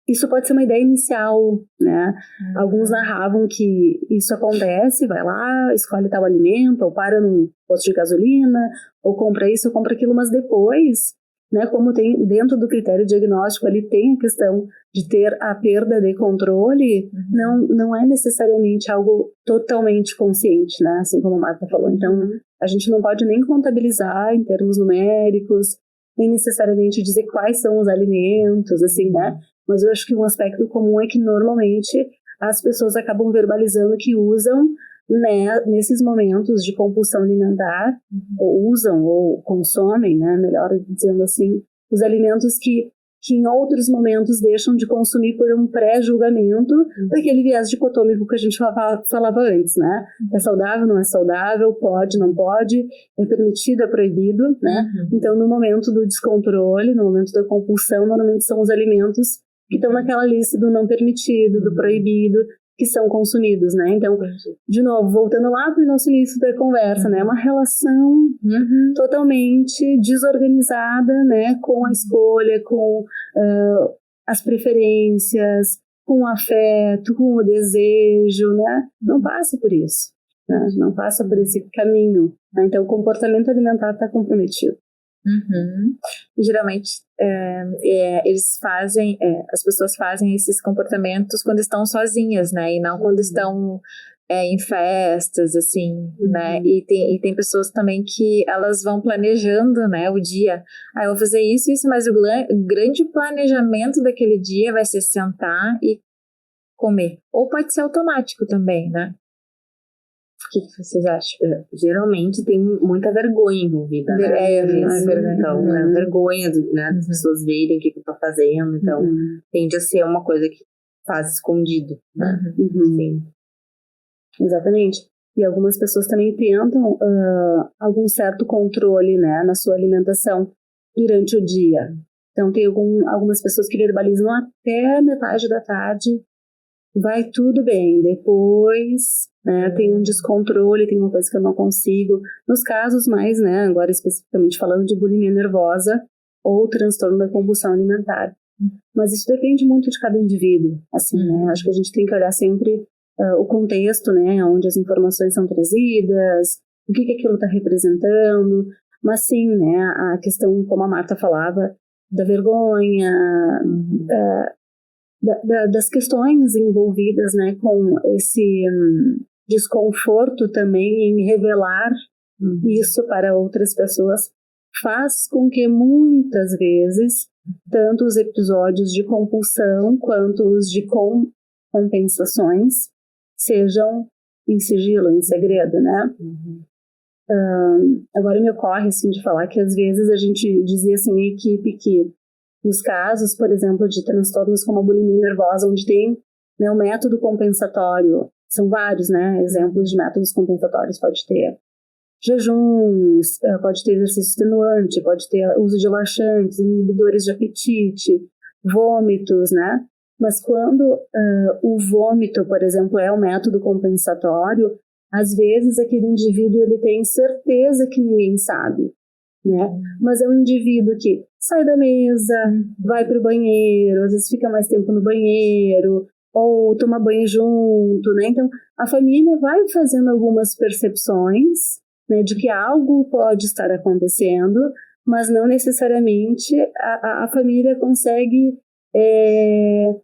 isso pode ser uma ideia inicial, né? Alguns narravam que isso acontece, vai lá, escolhe tal alimento, ou para num posto de gasolina, ou compra isso, ou compra aquilo, mas depois... Né, como tem dentro do critério diagnóstico ali tem a questão de ter a perda de controle, não é necessariamente algo totalmente consciente, né, assim como a Marta falou. Então a gente não pode nem contabilizar em termos numéricos, nem necessariamente dizer quais são os alimentos, assim, né, mas eu acho que um aspecto comum é que normalmente as pessoas acabam verbalizando que usam, né, nesses momentos de compulsão alimentar, ou usam ou consomem, né, melhor dizendo assim, os alimentos que em outros momentos deixam de consumir por um pré-julgamento daquele viés dicotômico que a gente falava antes, né? É saudável, não é saudável, pode, não pode, é permitido, é proibido, né? Então, no momento do descontrole, no momento da compulsão, normalmente são os alimentos que estão naquela lista do não permitido, do proibido, que são consumidos, né? Então, de novo, voltando lá para o nosso início da conversa, né? Uma relação totalmente desorganizada, né? Com a escolha, com as preferências, com o afeto, com o desejo, né? Não passa por isso, né? Não passa por esse caminho, né? Então, o comportamento alimentar está comprometido.
E geralmente eles fazem, as pessoas fazem esses comportamentos quando estão sozinhas, né? E não quando estão em festas, assim, né? E tem pessoas também que elas vão planejando, né, o dia. Eu vou fazer isso, mas o grande planejamento daquele dia vai ser sentar e comer. Ou pode ser automático também, né? O que vocês acham?
Geralmente tem muita vergonha envolvida, né? Então, é vergonha, né, das pessoas verem o que eu tô fazendo. Então, tende a ser uma coisa que faz escondido, né?
Sim. Exatamente. E algumas pessoas também tentam algum certo controle, né, na sua alimentação durante o dia. Então, tem algumas pessoas que verbalizam até metade da tarde, vai tudo bem, depois, né, tem um descontrole, tem uma coisa que eu não consigo. Nos casos mais, né, agora especificamente falando de bulimia nervosa ou transtorno da compulsão alimentar. Mas isso depende muito de cada indivíduo, assim, né, acho que a gente tem que olhar sempre o contexto, né, onde as informações são trazidas, o que aquilo está representando, mas sim, né, a questão, como a Marta falava, da vergonha, das questões envolvidas, né, com esse desconforto também em revelar isso para outras pessoas, faz com que muitas vezes, tanto os episódios de compulsão quanto os de compensações sejam em sigilo, em segredo, né? Agora me ocorre, assim, de falar que às vezes a gente dizia, assim, em equipe que nos casos, por exemplo, de transtornos como a bulimia nervosa, onde tem, né, o método compensatório, são vários, né, exemplos de métodos compensatórios, pode ter jejuns, pode ter exercício extenuante, pode ter uso de laxantes, inibidores de apetite, vômitos, né, Mas quando o vômito, por exemplo, é um método compensatório, às vezes aquele indivíduo ele tem certeza que ninguém sabe, né? Mas é um indivíduo que sai da mesa, vai para o banheiro, às vezes fica mais tempo no banheiro, ou toma banho junto, né? Então, a família vai fazendo algumas percepções, né, de que algo pode estar acontecendo, mas não necessariamente a família consegue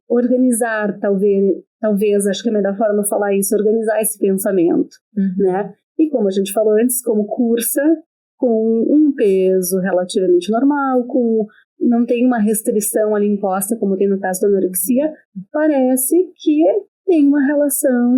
organizar, talvez, acho que é a melhor forma de falar isso, organizar esse pensamento, né? E como a gente falou antes, como cursa com um peso relativamente normal, não tem uma restrição ali imposta, como tem no caso da anorexia, parece que tem uma relação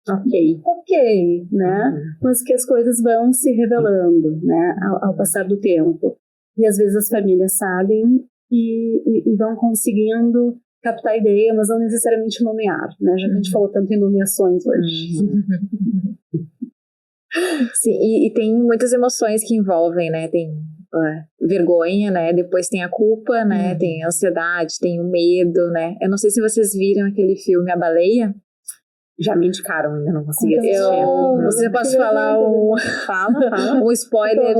ok, né? Mas que as coisas vão se revelando, né, ao passar do tempo. E às vezes as famílias sabem e vão conseguindo captar a ideia, mas não necessariamente nomear, né? Já que a gente falou tanto em nomeações hoje.
Sim, e tem muitas emoções que envolvem, né? Tem vergonha, né? Depois tem a culpa, né? Tem a ansiedade, tem o medo, né? Eu não sei se vocês viram aquele filme A Baleia.
Já me indicaram, ainda não consegui assistir.
Você pode falar
Fala.
um spoiler.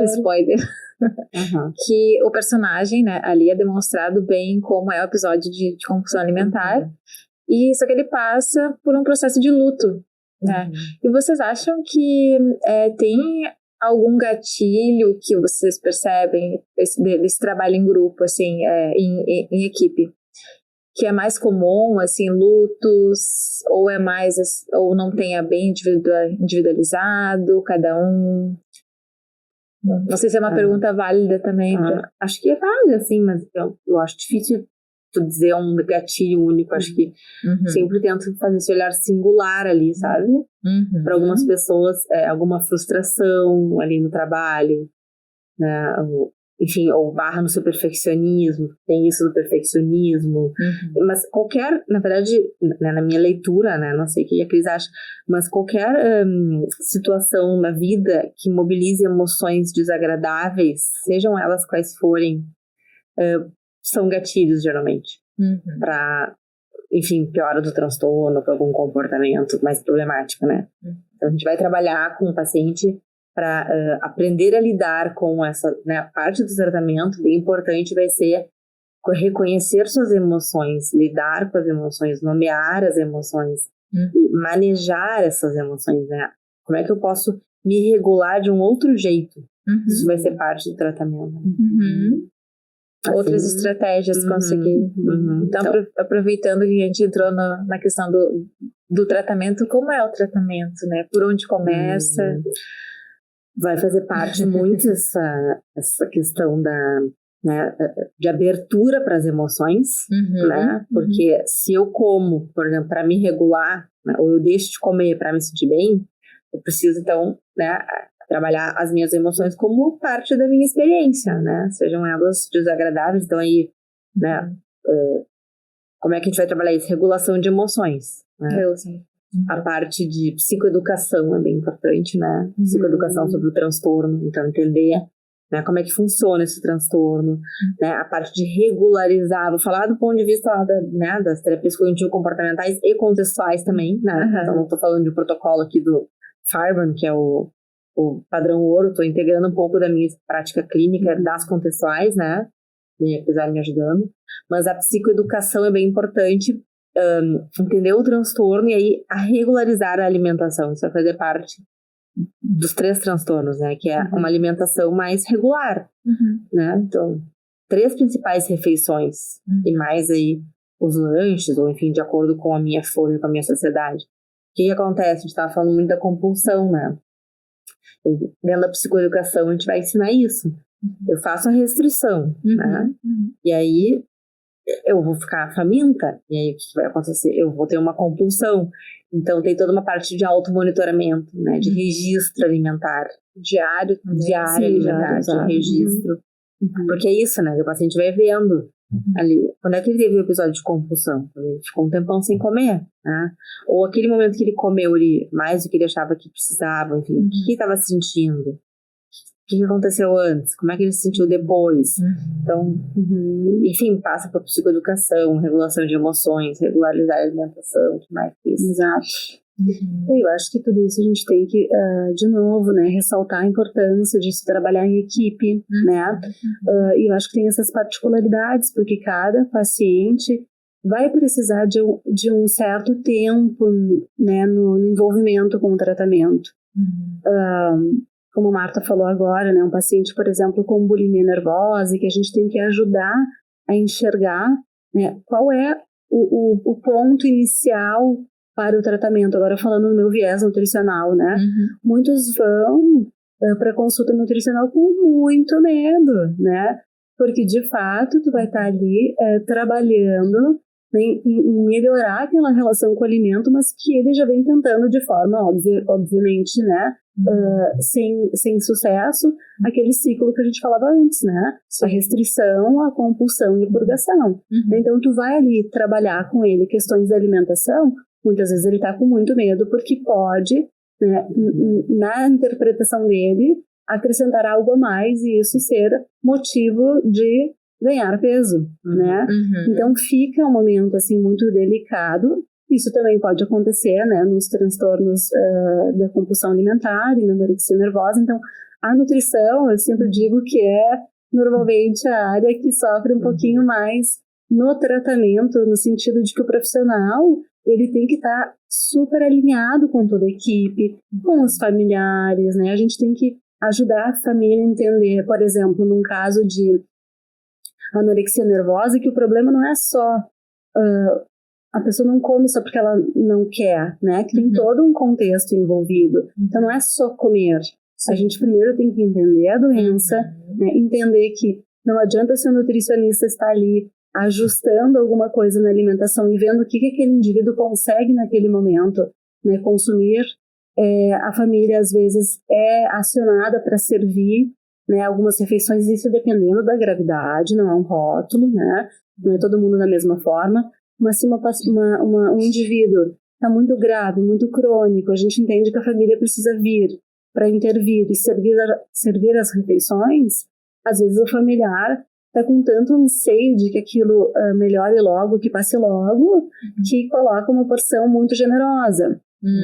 Que o personagem, né, ali é demonstrado bem como é o episódio de compulsão alimentar. E só que ele passa por um processo de luto, né? E vocês acham que tem algum gatilho que vocês percebem desse trabalho em grupo, assim, em equipe? Que é mais comum, assim, lutos, ou é mais, ou não tenha bem individualizado, cada um? Não sei se é uma pergunta válida também.
Acho que é válida, assim, mas eu acho difícil tu dizer um gatilho único. Acho que sempre tento fazer esse olhar singular ali, sabe? Para algumas pessoas, alguma frustração ali no trabalho, né? Enfim, ou barra no seu perfeccionismo, tem isso do perfeccionismo, mas qualquer, na verdade, né, na minha leitura, né, não sei o que a Cris acha, mas qualquer situação na vida que mobilize emoções desagradáveis, sejam elas quais forem, são gatilhos, geralmente, para, enfim, piora do transtorno, para algum comportamento mais problemático, né? Então, a gente vai trabalhar com o paciente para aprender a lidar com essa, né, a parte do tratamento bem importante vai ser reconhecer suas emoções, lidar com as emoções, nomear as emoções e manejar essas emoções, né? Como é que eu posso me regular de um outro jeito? Isso vai ser parte do tratamento. Assim,
outras estratégias conseguir. Então, aproveitando que a gente entrou na questão do tratamento, como é o tratamento, né? Por onde começa?
Vai fazer parte muito essa questão né, de abertura para as emoções, né? Porque se eu como, por exemplo, para me regular, né, ou eu deixo de comer para me sentir bem, eu preciso, então, né, trabalhar as minhas emoções como parte da minha experiência, né? Sejam elas desagradáveis, então aí, né, como é que a gente vai trabalhar isso? Regulação de emoções, né? A parte de psicoeducação é bem importante, né? Psicoeducação sobre o transtorno, então entender, né, como é que funciona esse transtorno, né? A parte de regularizar, vou falar do ponto de vista né, das terapias cognitivo-comportamentais e contextuais também, né? Então não estou falando de um protocolo aqui do Farban, que é o padrão ouro, estou integrando um pouco da minha prática clínica das contextuais, né? Apesar de me ajudando, mas a psicoeducação é bem importante. Entender o transtorno e aí a regularizar a alimentação. Isso vai fazer parte dos 3 transtornos, né? Que é uma alimentação mais regular, né? Então, 3 principais refeições e mais aí os lanches, ou enfim, de acordo com a minha fome, com a minha sociedade. O que acontece? A gente estava falando muito da compulsão, né? E dentro da psicoeducação a gente vai ensinar isso. Eu faço a restrição, né? E aí eu vou ficar faminta, e aí o que vai acontecer? Eu vou ter uma compulsão. Então tem toda uma parte de automonitoramento, né? De registro alimentar. Diário alimentar, de registro. Porque é isso, né? O paciente vai vendo ali. Quando é que ele teve o episódio de compulsão? Ele ficou um tempão sem comer, né? Ou aquele momento que ele comeu mais do que ele achava que precisava, enfim. O que ele estava sentindo? O que aconteceu antes, como é que ele se sentiu depois. Então, enfim, passa por psicoeducação, regulação de emoções, regularizar a alimentação, que mais que isso.
Exato. Eu acho que tudo isso a gente tem que, de novo, né, ressaltar a importância de se trabalhar em equipe, né? E eu acho que tem essas particularidades, porque cada paciente vai precisar de um certo tempo, né, no envolvimento com o tratamento. Como a Marta falou agora, né, um paciente, por exemplo, com bulimia nervosa, que a gente tem que ajudar a enxergar, né, qual é o ponto inicial para o tratamento. Agora falando no meu viés nutricional, né? Muitos vão para consulta nutricional com muito medo, né? Porque de fato tu vai estar ali trabalhando, né, em melhorar aquela relação com o alimento, mas que ele já vem tentando de forma obviamente, né? Sem sucesso, aquele ciclo que a gente falava antes, né? A restrição, a compulsão e a purgação. Então tu vai ali trabalhar com ele questões da alimentação. Muitas vezes ele está com muito medo porque pode, né, na interpretação dele, acrescentar algo a mais e isso ser motivo de ganhar peso, né? Então fica um momento assim muito delicado. Isso também pode acontecer, né, nos transtornos da compulsão alimentar e na anorexia nervosa. Então a nutrição, eu sempre digo que é normalmente a área que sofre um pouquinho mais no tratamento, no sentido de que o profissional ele tem que estar super alinhado com toda a equipe, com os familiares, né? A gente tem que ajudar a família a entender, por exemplo, num caso de anorexia nervosa, que o problema não é só a pessoa não come só porque ela não quer, né? Que tem todo um contexto envolvido. Então não é só comer. A gente primeiro tem que entender a doença, né? Entender que não adianta se o nutricionista estar ali ajustando alguma coisa na alimentação e vendo o que aquele indivíduo consegue naquele momento, né, consumir. A família às vezes é acionada para servir, né, algumas refeições, isso dependendo da gravidade, não é um rótulo, né, não é todo mundo da mesma forma, mas se um indivíduo está muito grave, muito crônico, a gente entende que a família precisa vir para intervir e servir as refeições. Às vezes o familiar está com tanto anseio de que aquilo melhore logo, que passe logo, que coloca uma porção muito generosa.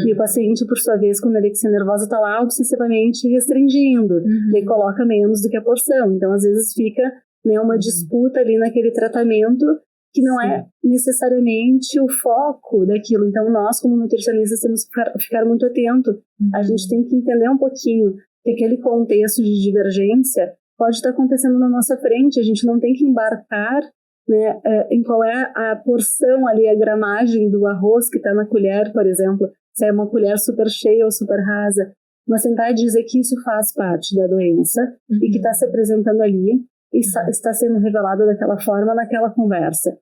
E o paciente, por sua vez, com anorexia nervosa, está lá obsessivamente restringindo, e coloca menos do que a porção. Então, às vezes, fica, né, uma disputa ali naquele tratamento que não é necessariamente o foco daquilo. Então, nós, como nutricionistas, temos que ficar muito atento. A gente tem que entender um pouquinho que aquele contexto de divergência pode estar acontecendo na nossa frente. A gente não tem que embarcar, né, em qual é a porção ali, a gramagem do arroz que está na colher, por exemplo, se é uma colher super cheia ou super rasa, mas tentar dizer que isso faz parte da doença e que está se apresentando ali e está sendo revelado daquela forma naquela conversa,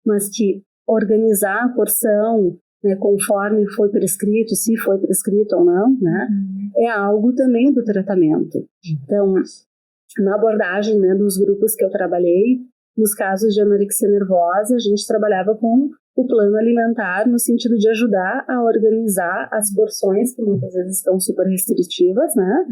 mas que organizar a porção, né, conforme foi prescrito, se foi prescrito ou não, né, é algo também do tratamento. Então, na abordagem, né, dos grupos que eu trabalhei, nos casos de anorexia nervosa, a gente trabalhava com o plano alimentar no sentido de ajudar a organizar as porções, que muitas vezes estão super restritivas, né?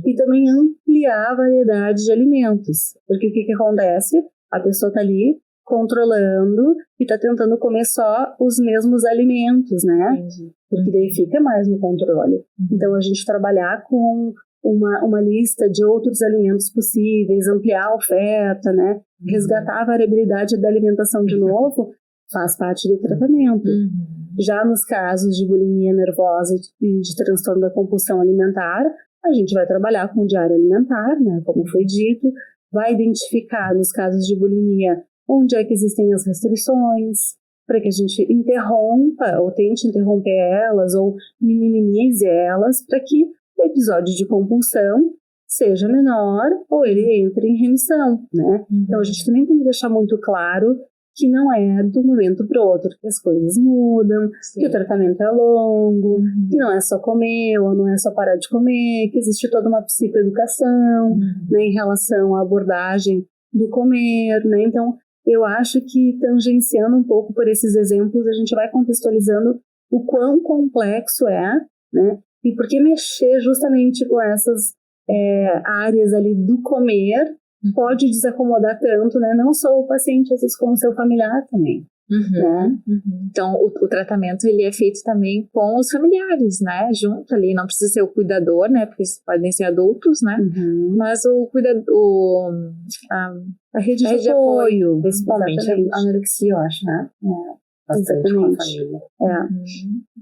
E também ampliar a variedade de alimentos. Porque o que acontece? A pessoa está ali controlando e está tentando comer só os mesmos alimentos, né? Porque daí fica mais no controle. Então, a gente trabalhar com uma lista de outros alimentos possíveis, ampliar a oferta, né? Resgatar a variabilidade da alimentação de novo, faz parte do tratamento. Já nos casos de bulimia nervosa e de transtorno da compulsão alimentar, a gente vai trabalhar com diário alimentar, né? Como foi dito, vai identificar nos casos de bulimia onde é que existem as restrições, para que a gente interrompa ou tente interromper elas ou minimize elas, para que o episódio de compulsão seja menor ou ele entre em remissão, né? Então a gente também tem que deixar muito claro que não é do momento para o outro que as coisas mudam, que o tratamento é longo, que não é só comer ou não é só parar de comer, que existe toda uma psicoeducação, né, em relação à abordagem do comer, né? Então eu acho que tangenciando um pouco por esses exemplos, a gente vai contextualizando o quão complexo é, né? E por que mexer justamente com essas áreas ali do comer pode desacomodar tanto, né? Não só o paciente, às vezes como o seu familiar também. Né?
Então, o tratamento ele é feito também com os familiares, né? Junto ali, não precisa ser o cuidador, né? Porque podem ser adultos, né? Mas o cuidador,
a rede de apoio,
principalmente a anorexia, eu acho, né? Bastante com a família.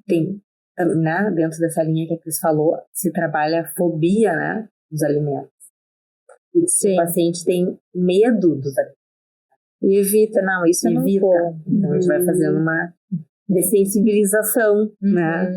Tem, né? Dentro dessa linha que a Cris falou, se trabalha a fobia, né? Dos alimentos.
Sim.
O paciente tem medo dos alimentos.
E evita, não, isso eu não vou.
Então a gente vai fazendo uma dessensibilização, né?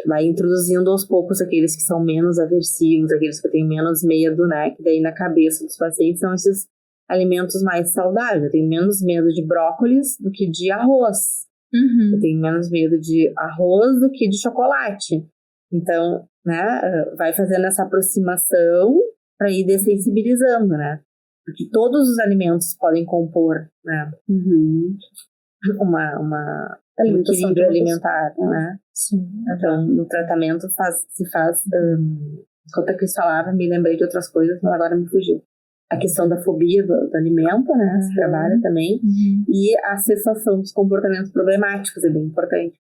Vai introduzindo aos poucos aqueles que são menos aversivos, aqueles que têm menos medo, né? Que daí na cabeça dos pacientes são esses alimentos mais saudáveis. Eu tenho menos medo de brócolis do que de arroz. Eu tenho menos medo de arroz do que de chocolate. Então, né? Vai fazendo essa aproximação para ir dessensibilizando, né? Porque todos os alimentos podem compor, né? Uma equilíbrio alimentar, né?
Sim.
Então, no tratamento se faz... enquanto a Cris falava, me lembrei de outras coisas, mas agora me fugiu. A questão da fobia do alimento, né? Se trabalha também. E a cessação dos comportamentos problemáticos é bem importante.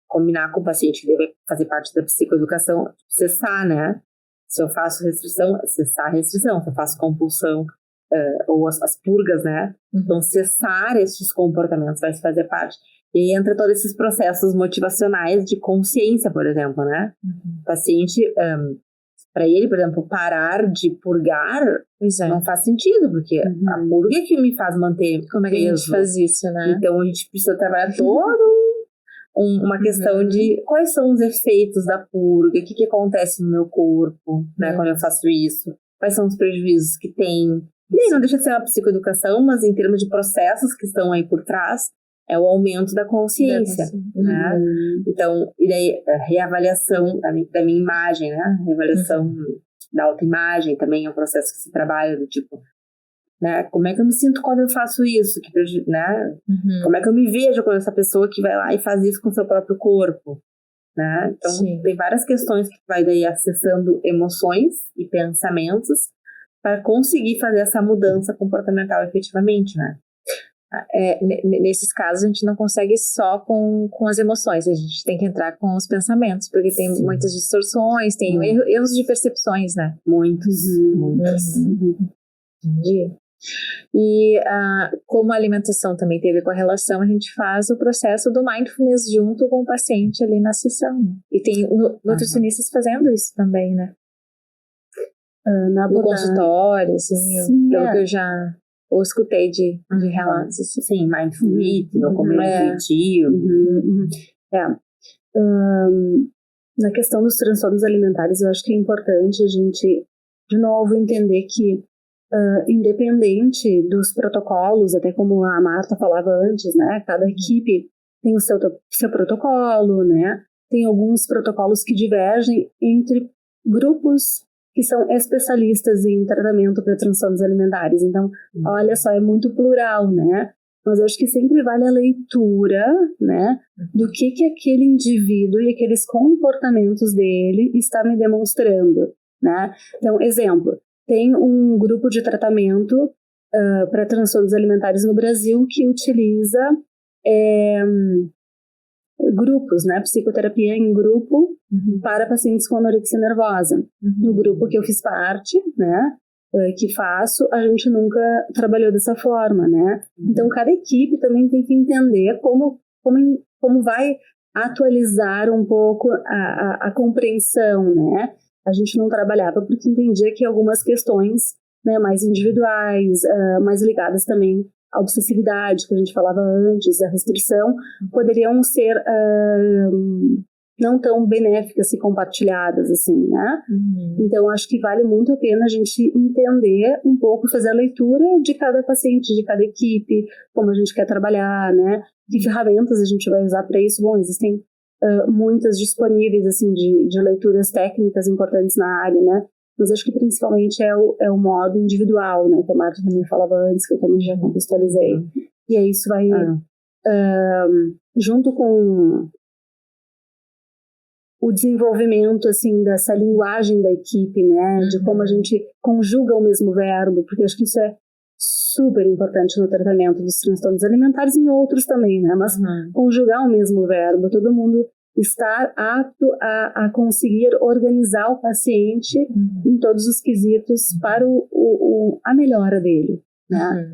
Combinar com o paciente que deve fazer parte da psicoeducação, cessar, né? Se eu faço restrição, cessar a restrição. Se eu faço compulsão, ou as purgas, né? Então, cessar esses comportamentos vai fazer parte. E aí entra todos esses processos motivacionais de consciência, por exemplo, né? O paciente, para ele, por exemplo, parar de purgar não faz sentido, porque a purga é que me faz manter
como é que a gente faz isso, né?
Então, a gente precisa trabalhar uma questão de quais são os efeitos da purga, o que acontece no meu corpo, né, quando eu faço isso, quais são os prejuízos que tem. E aí não deixa de ser uma psicoeducação, mas em termos de processos que estão aí por trás, é o aumento da consciência, né? Então, e daí a reavaliação da minha imagem, né? A reavaliação da autoimagem também é um processo que se trabalha do tipo, né? Como é que eu me sinto quando eu faço isso? Né? Como é que eu me vejo quando essa pessoa que vai lá e faz isso com o seu próprio corpo? Né? Então, tem várias questões que vai daí acessando emoções e pensamentos para conseguir fazer essa mudança comportamental efetivamente, né?
Nesses casos, a gente não consegue só com as emoções, a gente tem que entrar com os pensamentos, porque tem muitas distorções, tem erros de percepções, né?
Muitos.
Entendi. E como a alimentação também teve correlação, a gente faz o processo do mindfulness junto com o paciente ali na sessão. E tem nutricionistas fazendo isso também, né? No consultório, assim, pelo que eu já escutei de relatos. Assim.
Sim, mindful eating, ou comer intuitivo.
Na questão dos transtornos alimentares, eu acho que é importante a gente, de novo, entender que independente dos protocolos, até como a Marta falava antes, né? Cada equipe tem o seu protocolo, né? Tem alguns protocolos que divergem entre grupos que são especialistas em tratamento para transtornos alimentares. Então, olha só, é muito plural, né? Mas eu acho que sempre vale a leitura, né? Do que aquele indivíduo e aqueles comportamentos dele está me demonstrando, né? Então, exemplo, tem um grupo de tratamento para transtornos alimentares no Brasil que utiliza grupos, né? Psicoterapia em grupo para pacientes com anorexia nervosa. No grupo que eu fiz parte, né? Que faço, a gente nunca trabalhou dessa forma, né? Então, cada equipe também tem que entender como vai atualizar um pouco a compreensão, né? A gente não trabalhava porque entendia que algumas questões, né, mais individuais, mais ligadas também à obsessividade, que a gente falava antes, a restrição, poderiam ser não tão benéficas e compartilhadas, assim, né? Então, acho que vale muito a pena a gente entender um pouco, fazer a leitura de cada paciente, de cada equipe, como a gente quer trabalhar, né? Que ferramentas a gente vai usar para isso? Bom, existem muitas disponíveis, assim, de leituras técnicas importantes na área, né? Mas acho que principalmente é o modo individual, né? Que a Marta também falava antes, que eu também já contextualizei. E aí isso vai, junto com o desenvolvimento, assim, dessa linguagem da equipe, né? De como a gente conjuga o mesmo verbo, porque acho que isso é super importante no tratamento dos transtornos alimentares e em outros também, né? Mas conjugar o mesmo verbo, todo mundo estar apto a conseguir organizar o paciente em todos os quesitos para a melhora dele, né?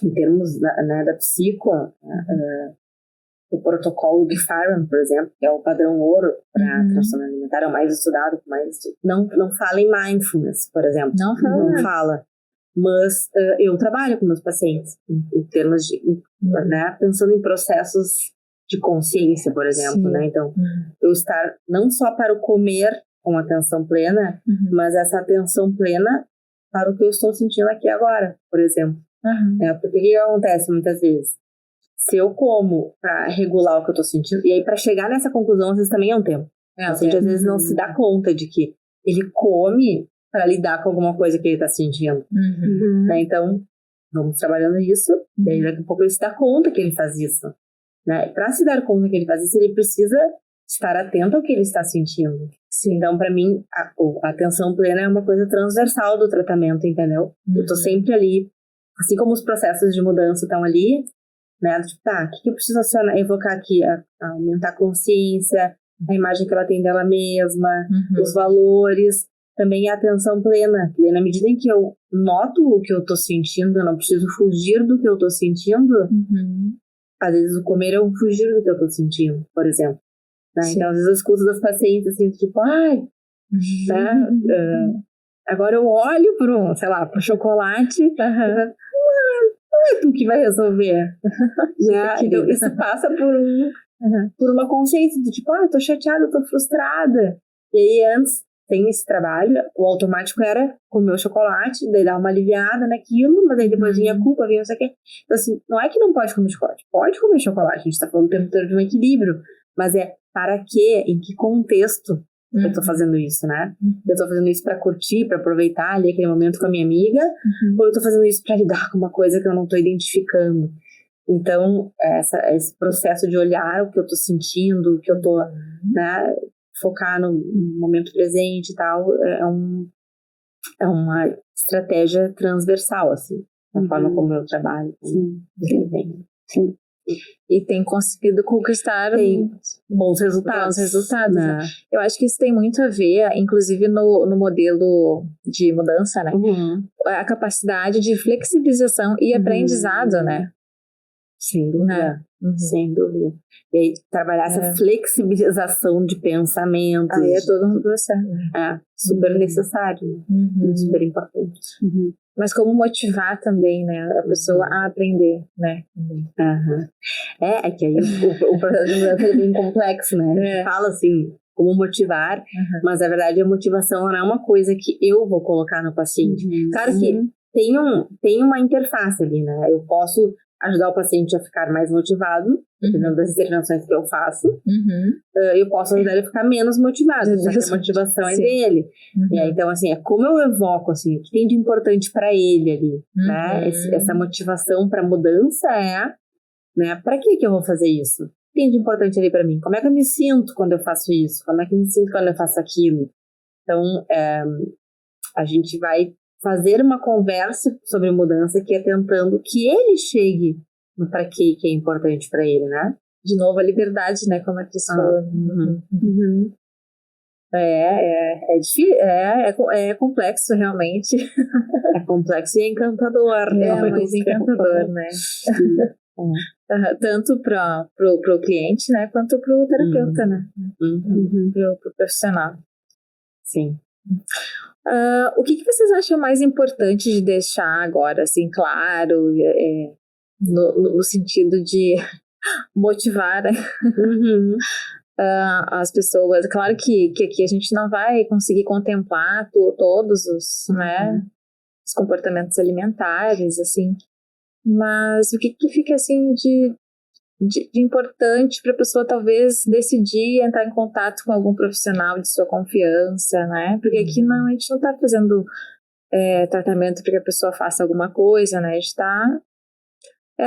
Em termos da psico, o protocolo do Farham, por exemplo, que é o padrão ouro para transtorno alimentar, é o mais estudado, não fala em mindfulness, por exemplo. Não fala. Mas eu trabalho com meus pacientes em termos de, né, pensando em processos de consciência, por exemplo, né? Então, eu estar não só para o comer com atenção plena, mas essa atenção plena para o que eu estou sentindo aqui agora, por exemplo. Porque o que acontece muitas vezes? Se eu como para regular o que eu estou sentindo, e aí para chegar nessa conclusão, às vezes também é um tempo. O paciente às vezes não se dá conta de que ele come para lidar com alguma coisa que ele está sentindo. Né? Então, vamos trabalhando isso, e aí daqui a pouco ele se dá conta que ele faz isso. Né? Para se dar conta que ele faz isso, ele precisa estar atento ao que ele está sentindo. Então, para mim, a atenção plena é uma coisa transversal do tratamento, entendeu? Eu estou sempre ali, assim como os processos de mudança estão ali, né? Tipo, o que eu preciso evocar aqui? Aumentar a consciência, a imagem que ela tem dela mesma, os valores, também a atenção plena. E na medida em que eu noto o que eu estou sentindo, eu não preciso fugir do que eu estou sentindo. Às vezes o comer é um fugir do que eu estou sentindo, por exemplo. Né? Então, às vezes eu escuto das pacientes assim, tipo, agora eu olho pro chocolate, não é tu que vai resolver. Né? Então, isso passa por uma consciência de tipo, tô chateada, tô frustrada. E aí, antes, tem esse trabalho, o automático era comer o chocolate, daí dar uma aliviada naquilo, mas aí depois vinha a culpa, vinha não sei o quê. Então, assim, não é que não pode comer chocolate, pode comer chocolate, a gente tá falando o tempo todo de um equilíbrio, mas é para quê, em que contexto eu tô fazendo isso, né? Eu tô fazendo isso pra curtir, pra aproveitar ali aquele momento com a minha amiga, ou eu tô fazendo isso pra lidar com uma coisa que eu não tô identificando. Então, esse processo de olhar o que eu tô sentindo, o que eu tô, né, focar no momento presente e tal, é uma estratégia transversal, assim, da forma como eu trabalho.
Sim.
E tem conseguido conquistar
bons resultados.
Né? Eu acho que isso tem muito a ver, inclusive no modelo de mudança, né? A capacidade de flexibilização e aprendizado, né?
Sem dúvida. Sem dúvida. E aí, trabalhar essa flexibilização de pensamentos.
Aí é todo um processo.
Super necessário. Super importante.
Mas como motivar também, né, a pessoa a aprender, né?
É que aí o processo de mudança é bem complexo, né? Fala assim, como motivar, mas na verdade a motivação não é uma coisa que eu vou colocar no paciente. Claro que tem uma interface ali, né? Eu posso ajudar o paciente a ficar mais motivado, dependendo das intervenções que eu faço. Eu posso ajudar ele a ficar menos motivado, só que a motivação é dele. E aí, então, assim, é como eu evoco, assim, o que tem de importante para ele ali, né? Essa motivação para mudança né, para que eu vou fazer isso? O que tem de importante ali para mim? Como é que eu me sinto quando eu faço isso? Como é que eu me sinto quando eu faço aquilo? Então, a gente vai fazer uma conversa sobre mudança que é tentando que ele chegue no para que é importante para ele, né?
De novo, a liberdade, né? Como a Cris falou. É difícil, é complexo, realmente.
É complexo e é encantador.
É muito encantador, né? Tanto pro cliente, né? Quanto pro terapeuta, né? Pro profissional.
Sim.
O que vocês acham mais importante de deixar agora, assim, claro, no sentido de motivar, né? As pessoas? Claro que aqui a gente não vai conseguir contemplar todos os, né, os comportamentos alimentares, assim, mas o que fica, assim, de importante para a pessoa talvez decidir entrar em contato com algum profissional de sua confiança, né? Porque aqui a gente não está fazendo tratamento para que a pessoa faça alguma coisa, né? A gente está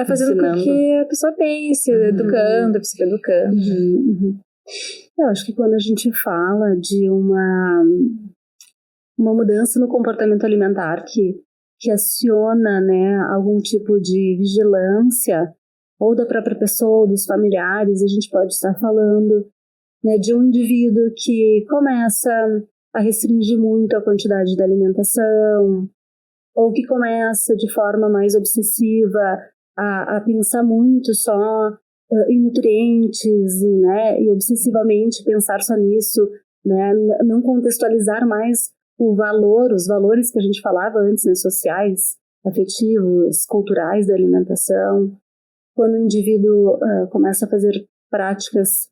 fazendo com que a pessoa pense, educando, psicoeducando.
Eu acho que quando a gente fala de uma mudança no comportamento alimentar que aciona, né, algum tipo de vigilância, ou da própria pessoa, ou dos familiares, a gente pode estar falando, né, de um indivíduo que começa a restringir muito a quantidade da alimentação, ou que começa de forma mais obsessiva a pensar muito só em nutrientes, né, e obsessivamente pensar só nisso, né, não contextualizar mais os valores que a gente falava antes, né, sociais, afetivos, culturais da alimentação. Quando o indivíduo começa a fazer práticas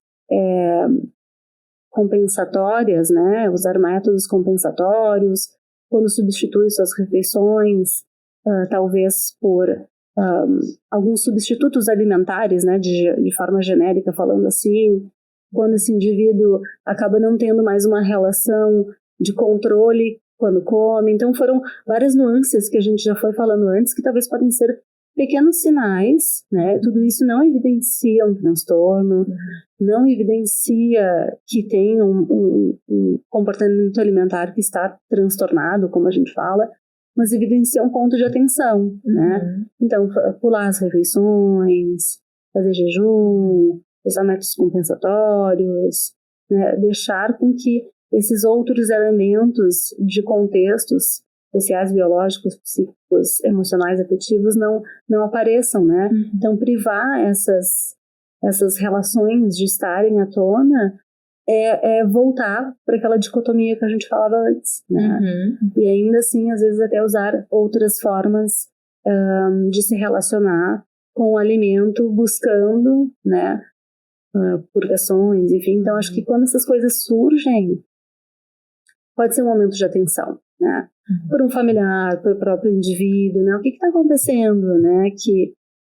compensatórias, né, usar métodos compensatórios, quando substitui suas refeições, talvez por alguns substitutos alimentares, né, de forma genérica, falando assim, quando esse indivíduo acaba não tendo mais uma relação de controle quando come. Então foram várias nuances que a gente já foi falando antes, que talvez podem ser pequenos sinais, né? Tudo isso não evidencia um transtorno, não evidencia que tem um comportamento alimentar que está transtornado, como a gente fala, mas evidencia um ponto de atenção, né? Então, pular as refeições, fazer jejum, usar métodos compensatórios, né? Deixar com que esses outros elementos de contextos sociais, biológicos, psíquicos, emocionais, afetivos não apareçam, né? Então, privar essas relações de estarem à tona é voltar para aquela dicotomia que a gente falava antes, né? E ainda assim, às vezes, até usar outras formas de se relacionar com o alimento, buscando, né, purgações, enfim. Então, acho que quando essas coisas surgem, pode ser um momento de atenção, né? Por um familiar, por o próprio indivíduo, né? O que está acontecendo, né? Que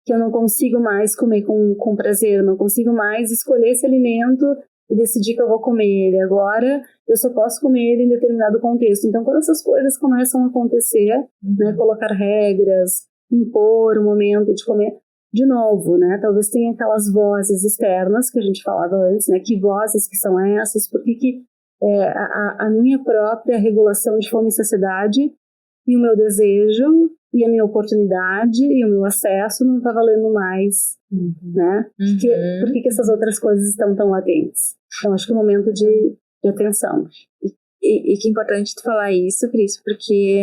eu não consigo mais comer com prazer, eu não consigo mais escolher esse alimento e decidir que eu vou comer ele. Agora, eu só posso comer ele em determinado contexto. Então, quando essas coisas começam a acontecer, né? Colocar regras, impor o momento de comer, de novo, né? Talvez tenha aquelas vozes externas que a gente falava antes, né? Que vozes que são essas? Por que a minha própria regulação de fome e saciedade e o meu desejo e a minha oportunidade e o meu acesso não está valendo mais, né? Por que essas outras coisas estão tão latentes? Então, acho que é um momento de atenção.
E que é importante tu falar isso, Cris, porque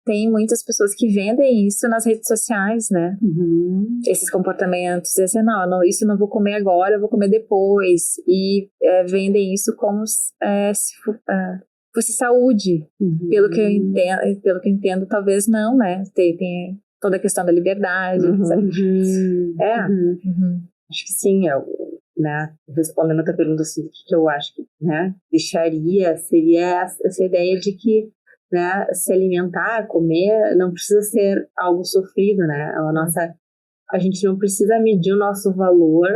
tem muitas pessoas que vendem isso nas redes sociais, né? Esses comportamentos, dizem, não, isso eu não vou comer agora, eu vou comer depois. E vendem isso como se fosse saúde. Pelo que eu entendo, talvez não, né? Tem toda a questão da liberdade.
Acho que sim, né, respondendo a tua pergunta, assim, o que eu acho que, né, deixaria seria essa ideia de que, né, se alimentar, comer, não precisa ser algo sofrido, né? A gente não precisa medir o nosso valor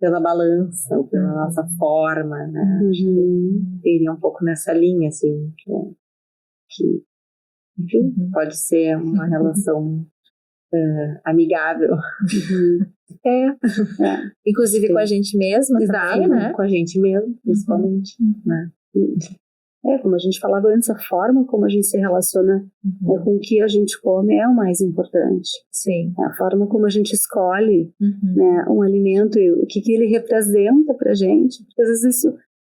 pela balança ou pela nossa forma, né? Acho que iria um pouco nessa linha, assim, que enfim, pode ser uma relação amigável.
Inclusive com a gente mesma também, né?
Com a gente mesmo, principalmente, né?
Como a gente falava antes, a forma como a gente se relaciona com o que a gente come é o mais importante.
Sim.
A forma como a gente escolhe, né, um alimento e o que ele representa pra gente, porque às vezes isso,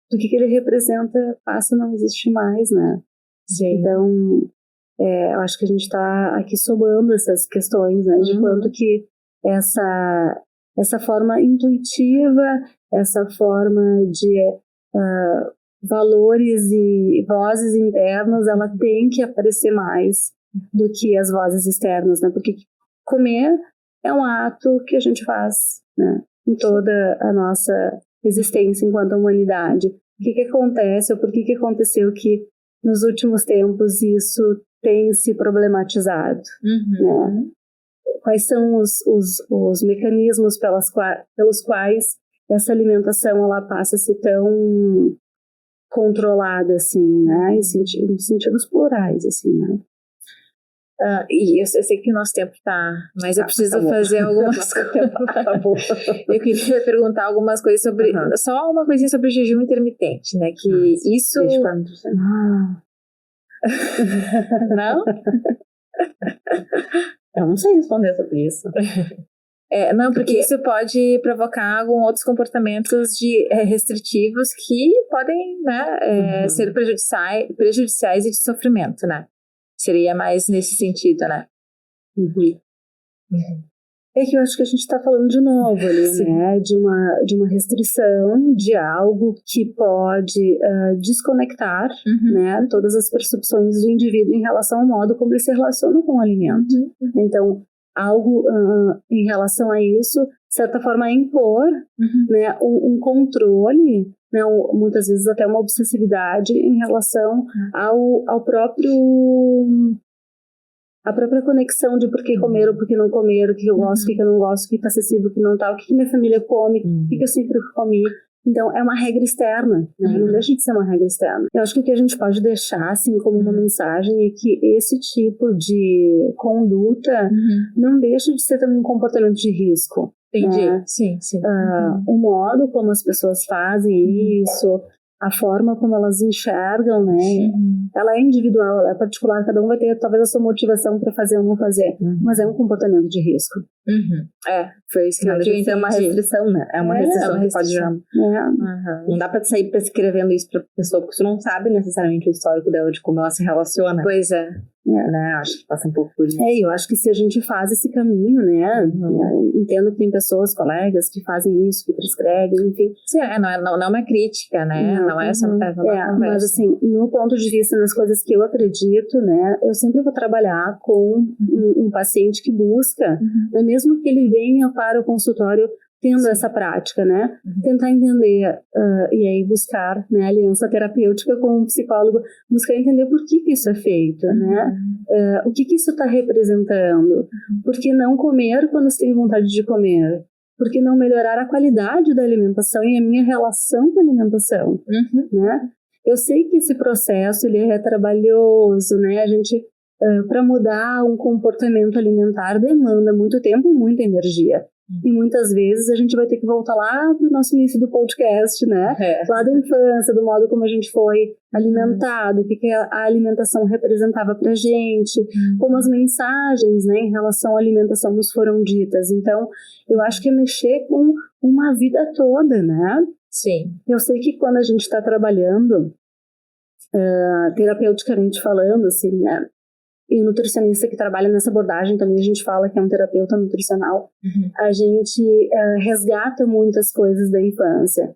do que ele representa passa a não existir mais, né?
Sim.
Então, eu acho que a gente está aqui somando essas questões, né, de quanto que essa forma intuitiva, essa forma de valores e vozes internas, ela tem que aparecer mais do que as vozes externas, né? Porque comer é um ato que a gente faz, né, em toda a nossa existência enquanto humanidade. O que acontece, ou por que aconteceu que nos últimos tempos isso tem se problematizado, né? Quais são os mecanismos pelos quais essa alimentação ela passa a ser tão controlada, assim, né? Em sentidos plurais, assim, né?
E eu sei que o nosso tempo tá, mas eu preciso fazer algumas coisas. Eu queria perguntar algumas coisas sobre, só uma coisinha sobre o jejum intermitente, né? Que isso... Não?
Eu não sei responder sobre isso.
Não, porque isso pode provocar alguns outros comportamentos restritivos que podem, né, ser prejudiciais e de sofrimento, né? Seria mais nesse sentido, né?
É que eu acho que a gente está falando de novo ali, né? De uma restrição, de algo que pode desconectar, né? Todas as percepções do indivíduo em relação ao modo como ele se relaciona com o alimento. Então, algo em relação a isso, de certa forma, é impor, né? Um controle, né? Muitas vezes até uma obsessividade em relação ao próprio... A própria conexão de por que comer ou por que não comer, o que eu gosto, o que eu não gosto, o que está acessível, o que não está, o que minha família come, o que eu sempre comi. Então, é uma regra externa, né? Não deixa de ser uma regra externa. Eu acho que o que a gente pode deixar, assim, como uma mensagem é que esse tipo de conduta não deixa de ser também um comportamento de risco.
Entendi.
Né?
Sim.
O modo como as pessoas fazem isso, a forma como elas enxergam, né? Ela é individual, ela é particular, cada um vai ter talvez a sua motivação para fazer ou não fazer, mas é um comportamento de risco.
Foi isso que eu entendi.
Então é uma restrição, né? É uma restrição que pode gerar. Não dá pra sair prescrevendo isso pra pessoa, porque tu não sabe necessariamente o histórico dela, de como ela se relaciona.
Pois é.
Né? Acho que passa um pouco por isso.
Eu acho que se a gente faz esse caminho, né? Entendo que tem pessoas, colegas, que fazem isso, que prescrevem, enfim.
Sim, não é uma crítica, né? Não é só
mas assim, no ponto de vista das coisas que eu acredito, né? Eu sempre vou trabalhar com um paciente que busca, né, mesmo que ele venha para o consultório tendo essa prática, né? Tentar entender e aí buscar, né, aliança terapêutica com um psicólogo, buscar entender por que isso é feito, né? O que isso está representando? Por que não comer quando você tem vontade de comer? Por que não melhorar a qualidade da alimentação e a minha relação com a alimentação, né? Eu sei que esse processo ele é trabalhoso, né? A gente, para mudar um comportamento alimentar, demanda muito tempo e muita energia. E muitas vezes a gente vai ter que voltar lá para o nosso início do podcast, né? Lá da infância, do modo como a gente foi alimentado, o que a alimentação representava para a gente, como as mensagens, né, em relação à alimentação nos foram ditas. Então, eu acho que é mexer com uma vida toda, né?
Sim.
Eu sei que quando a gente está trabalhando, terapeuticamente falando, assim, né? E o nutricionista que trabalha nessa abordagem também, a gente fala que é um terapeuta nutricional, a gente resgata muitas coisas da infância.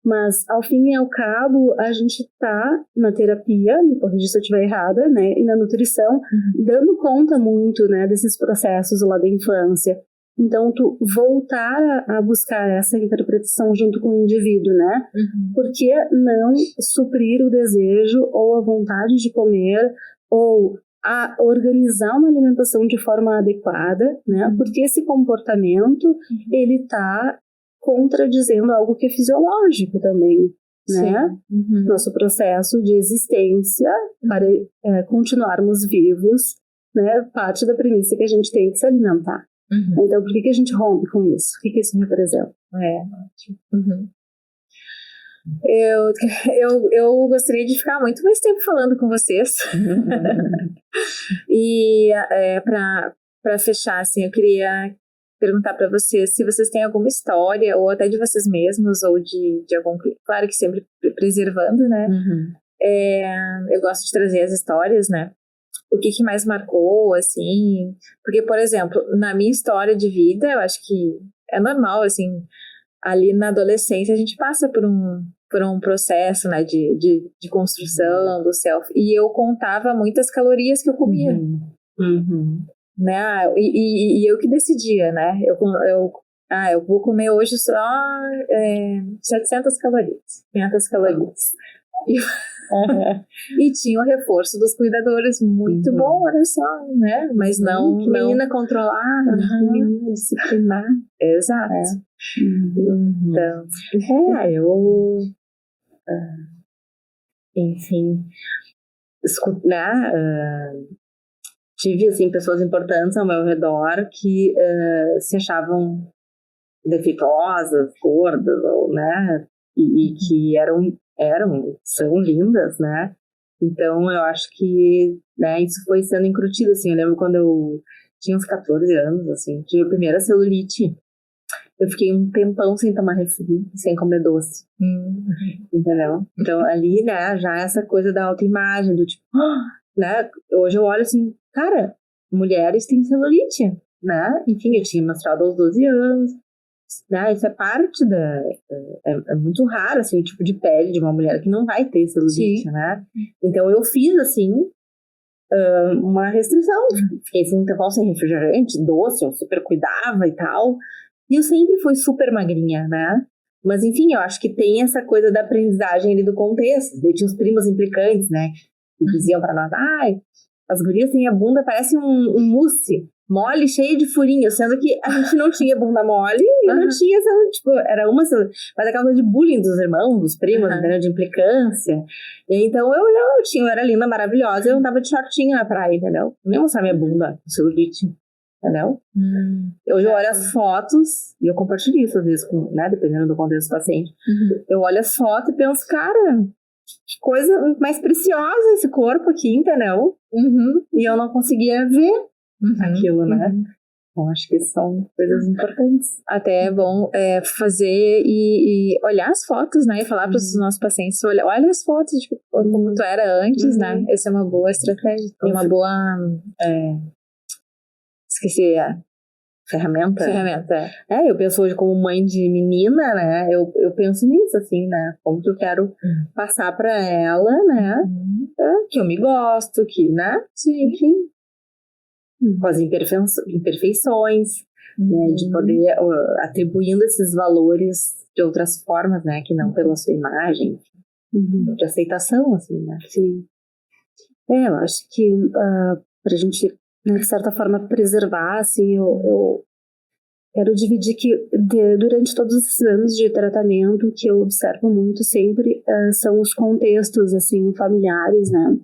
Mas, ao fim e ao cabo, a gente está na terapia, me corrija se eu estiver errada, né, e na nutrição, dando conta muito, né, desses processos lá da infância. Então, tu voltar a buscar essa interpretação junto com o indivíduo, né? Por que não suprir o desejo ou a vontade de comer ou a organizar uma alimentação de forma adequada, né? Porque esse comportamento, ele está contradizendo algo que é fisiológico também, né? Nosso processo de existência para continuarmos vivos, né? Parte da premissa que a gente tem que se alimentar. Então, por que a gente rompe com isso? O que isso representa?
Ótimo. Eu gostaria de ficar muito mais tempo falando com vocês. E para fechar, assim, eu queria perguntar para vocês se vocês têm alguma história, ou até de vocês mesmos, ou de algum... Claro que sempre preservando, né? Eu gosto de trazer as histórias, né? O que mais marcou, assim... Porque, por exemplo, na minha história de vida, eu acho que é normal, assim... Ali na adolescência a gente passa por um processo, né, de construção do self, e eu contava muitas calorias que eu comia, né, e eu que decidia, né, eu vou comer hoje só 700 calorias, 500 calorias, e tinha o reforço dos cuidadores muito bom, olha só, né? Mas não...
menina controlada, menina disciplinar.
Exato.
Então,
enfim, escutar, tive, assim, pessoas importantes ao meu redor que se achavam defeituosas, gordas, ou, né, e que são lindas, né, então eu acho que, né, isso foi sendo incutido, assim, eu lembro quando eu tinha uns 14 anos, assim, tive a primeira celulite, eu fiquei um tempão sem tomar refri, sem comer doce, entendeu? Então ali, né, já essa coisa da autoimagem, do tipo, né, hoje eu olho assim, cara, mulheres têm celulite, né, enfim, eu tinha menstruado aos 12 anos, né, isso é parte é muito raro, assim, o tipo de pele de uma mulher que não vai ter celulite, sim, né, então eu fiz, assim, uma restrição, fiquei assim, um tempão sem refrigerante, doce, eu super cuidava e tal, e eu sempre fui super magrinha, né, mas enfim, eu acho que tem essa coisa da aprendizagem ali do contexto, daí tinha os primos implicantes, né, que diziam pra nós, ai, as gurias têm a bunda, parece um mousse, mole, cheio de furinhos, sendo que a gente não tinha bunda mole e não tinha essa, tipo, era uma, mas aquela coisa de bullying dos irmãos, dos primos, entendeu? De implicância. E então eu era linda, maravilhosa, eu andava de shortinho na praia, entendeu? Nem mostrar minha bunda, celulite, entendeu? Hoje eu olho as fotos, e eu compartilho isso às vezes, né, dependendo do contexto do paciente. Eu olho as fotos e penso, cara, que coisa mais preciosa esse corpo aqui, entendeu? E eu não conseguia ver aquilo, né? Então, acho que são coisas importantes.
Até é bom fazer e olhar as fotos, né? E falar para os nossos pacientes, olha as fotos de como tu era antes, né? Essa é uma boa estratégia. E uma boa... esqueci a...
Ferramenta.
É,
eu penso hoje como mãe de menina, né? Eu penso nisso, assim, né? Como que eu quero passar pra ela, né? Que eu me gosto, que, né? Sim. Enfim. Com as imperfeições, né? De poder atribuindo esses valores de outras formas, né? Que não pela sua imagem. De aceitação, assim, né?
Sim. Eu acho que pra gente, né, de certa forma, preservar, assim, eu quero dividir que durante todos esses anos de tratamento, que eu observo muito sempre são os contextos, assim, familiares, né?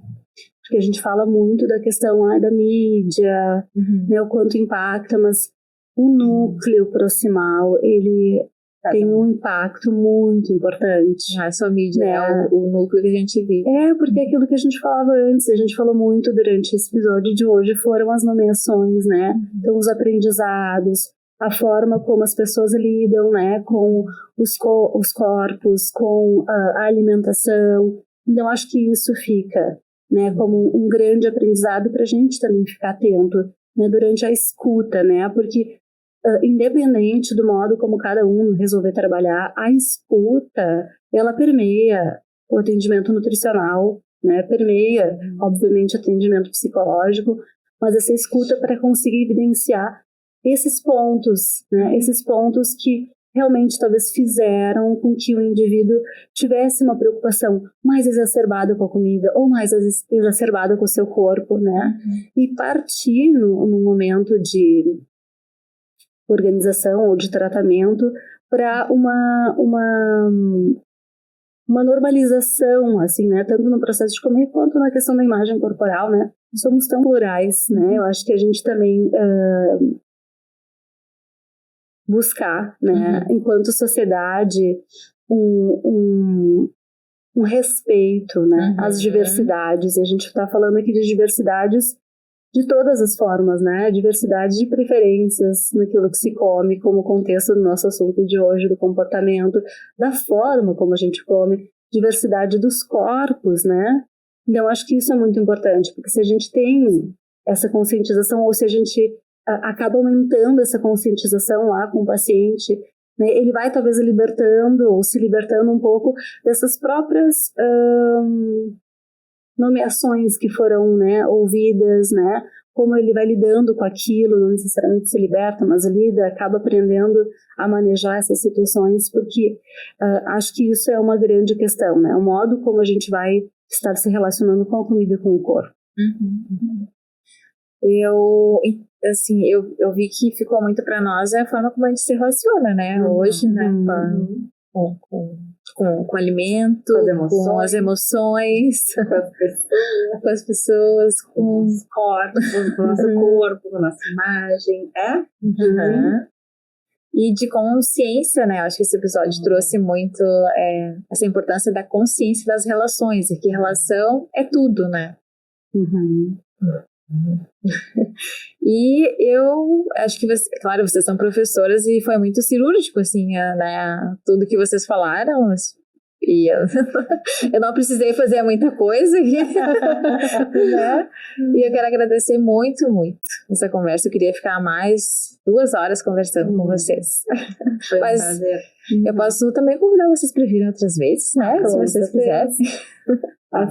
Porque a gente fala muito da questão da mídia, né, o quanto impacta, mas o núcleo proximal, ele tem um impacto muito importante.
Não é só mídia, né? O núcleo que a gente vive.
Porque aquilo que a gente falava antes, a gente falou muito durante esse episódio de hoje, foram as nomeações, né? Então, os aprendizados, a forma como as pessoas lidam, né, com os corpos, com a alimentação. Então, acho que isso fica, né, como um grande aprendizado para a gente também ficar atento, né, durante a escuta, né? Porque independente do modo como cada um resolver trabalhar, a escuta, ela permeia o atendimento nutricional, né? Permeia, obviamente, o atendimento psicológico, mas essa escuta para conseguir evidenciar esses pontos, né? Esses pontos que realmente talvez fizeram com que o indivíduo tivesse uma preocupação mais exacerbada com a comida ou mais exacerbada com o seu corpo, né? E partir num momento de organização ou de tratamento para uma normalização, assim, né, tanto no processo de comer quanto na questão da imagem corporal, né, somos tão plurais, né, eu acho que a gente também buscar, né, enquanto sociedade, um respeito, né, às diversidades, e a gente está falando aqui de diversidades de todas as formas, né? Diversidade de preferências naquilo que se come, como contexto do nosso assunto de hoje, do comportamento, da forma como a gente come, diversidade dos corpos, né? Então, acho que isso é muito importante, porque se a gente tem essa conscientização, ou se a gente acaba aumentando essa conscientização lá com o paciente, né, ele vai talvez libertando, ou se libertando um pouco dessas próprias nomeações que foram, né, ouvidas, né, como ele vai lidando com aquilo, não necessariamente se liberta, mas lida, acaba aprendendo a manejar essas situações, porque acho que isso é uma grande questão, né, o modo como a gente vai estar se relacionando com a comida e com o corpo.
Eu vi que ficou muito para nós a forma como a gente se relaciona, né, hoje, né, com alimento, com as emoções, com as pessoas, com
os corpos, com o nosso corpo, com a nossa imagem,
E de consciência, né? Acho que esse episódio trouxe muito essa importância da consciência das relações, e que relação é tudo, né? E eu acho que, claro, vocês são professoras e foi muito cirúrgico, assim, né, tudo que vocês falaram, e eu não precisei fazer muita coisa aqui, né? E eu quero agradecer muito, muito essa conversa. Eu queria ficar mais 2 horas conversando com vocês. Mas eu posso também convidar vocês para virem outras vezes, né? Se vocês quisessem.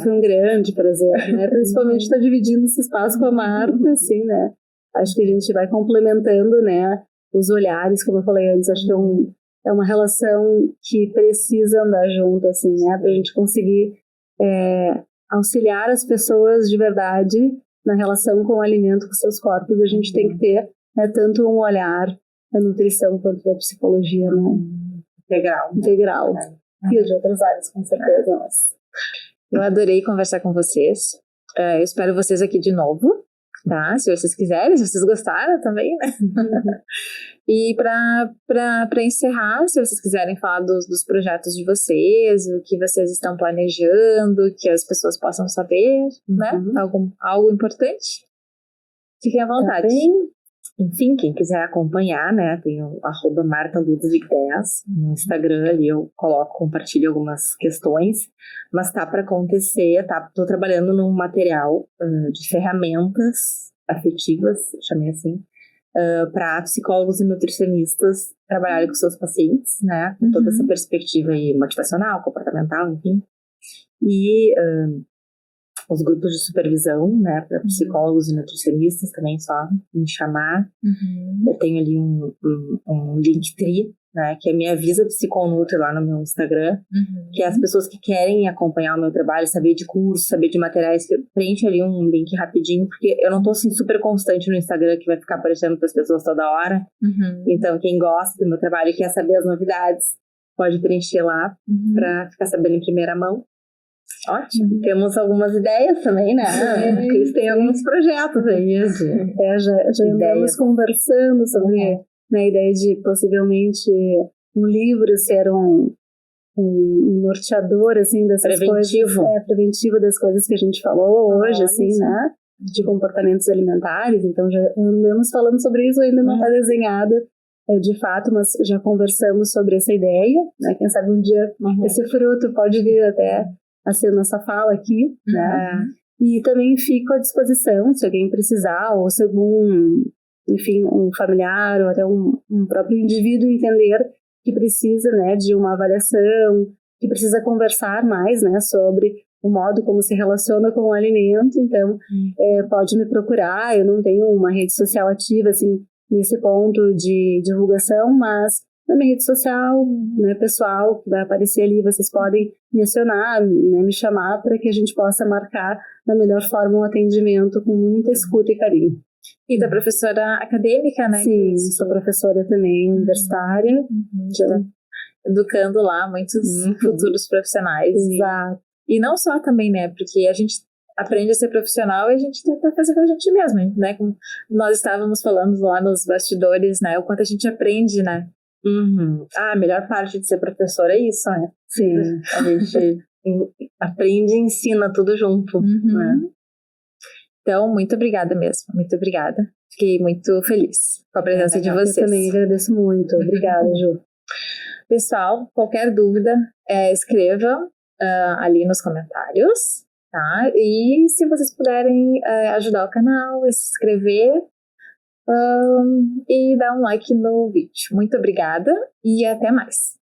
Foi um grande prazer, né? Principalmente estar dividindo esse espaço com a Marta, assim, né? Acho que a gente vai complementando, né? Os olhares, como eu falei antes, acho que é uma relação que precisa andar junto, assim, né? Pra gente conseguir auxiliar as pessoas de verdade na relação com o alimento, com seus corpos. A gente tem que ter, né, tanto um olhar da nutrição quanto da psicologia, né? Integral. E de outras áreas, com certeza, mas...
Eu adorei conversar com vocês. Eu espero vocês aqui de novo, tá? Se vocês quiserem, se vocês gostaram também, né? E para encerrar, se vocês quiserem falar dos projetos de vocês, o que vocês estão planejando, que as pessoas possam saber, né? Algo importante. Fiquem à vontade.
Enfim, quem quiser acompanhar, né, tem o @martaludwig10 no Instagram, ali eu compartilho algumas questões, mas tá para acontecer, tô trabalhando num material de ferramentas afetivas, chamei assim, para psicólogos e nutricionistas trabalharem com seus pacientes, né, com toda essa perspectiva aí motivacional, comportamental, enfim, e os grupos de supervisão, né, para psicólogos e nutricionistas também, só me chamar. Eu tenho ali um Linktree, né, que é Minha Visa Psiconutri lá no meu Instagram, que é as pessoas que querem acompanhar o meu trabalho, saber de curso, saber de materiais, que preenche ali um link rapidinho, porque eu não tô assim super constante no Instagram, que vai ficar aparecendo para as pessoas toda hora. Então, quem gosta do meu trabalho e quer saber as novidades, pode preencher lá para ficar sabendo em primeira mão. Ótimo. Temos algumas ideias também, né? Eles têm alguns projetos aí.
Já andamos conversando sobre a ideia de possivelmente um livro ser um norteador, assim, dessas coisas. Preventivo das coisas que a gente falou hoje, assim, né? De comportamentos alimentares. Então, já andamos falando sobre isso, ainda não está desenhado de fato, mas já conversamos sobre essa ideia, né? Quem sabe um dia esse fruto pode vir até a ser nossa fala aqui, né? E também fico à disposição, se alguém precisar, ou se algum, enfim, um familiar, ou até um próprio indivíduo entender que precisa, né, de uma avaliação, que precisa conversar mais, né, sobre o modo como se relaciona com o alimento. Então, pode me procurar. Eu não tenho uma rede social ativa, assim, nesse ponto de divulgação, mas na minha rede social, né, pessoal, que vai aparecer ali, vocês podem me acionar, né, me chamar para que a gente possa marcar da melhor forma um atendimento com muita escuta e carinho.
E da professora acadêmica, né?
Sim, sou professora também universitária.
Educando lá muitos futuros profissionais.
Exato.
E não só também, né? Porque a gente aprende a ser profissional e a gente tenta fazer com a gente mesma, né? Como nós estávamos falando lá nos bastidores, né? O quanto a gente aprende, né?
A melhor parte de ser professora é isso, né?
Sim.
A gente aprende e ensina tudo junto, né?
Então, muito obrigada mesmo. Muito obrigada. Fiquei muito feliz com a presença de vocês.
Eu também agradeço muito. Obrigada, Ju.
Pessoal, qualquer dúvida, escreva ali nos comentários, tá? E se vocês puderem ajudar o canal, se inscrever e dar um like no vídeo. Muito obrigada e até mais.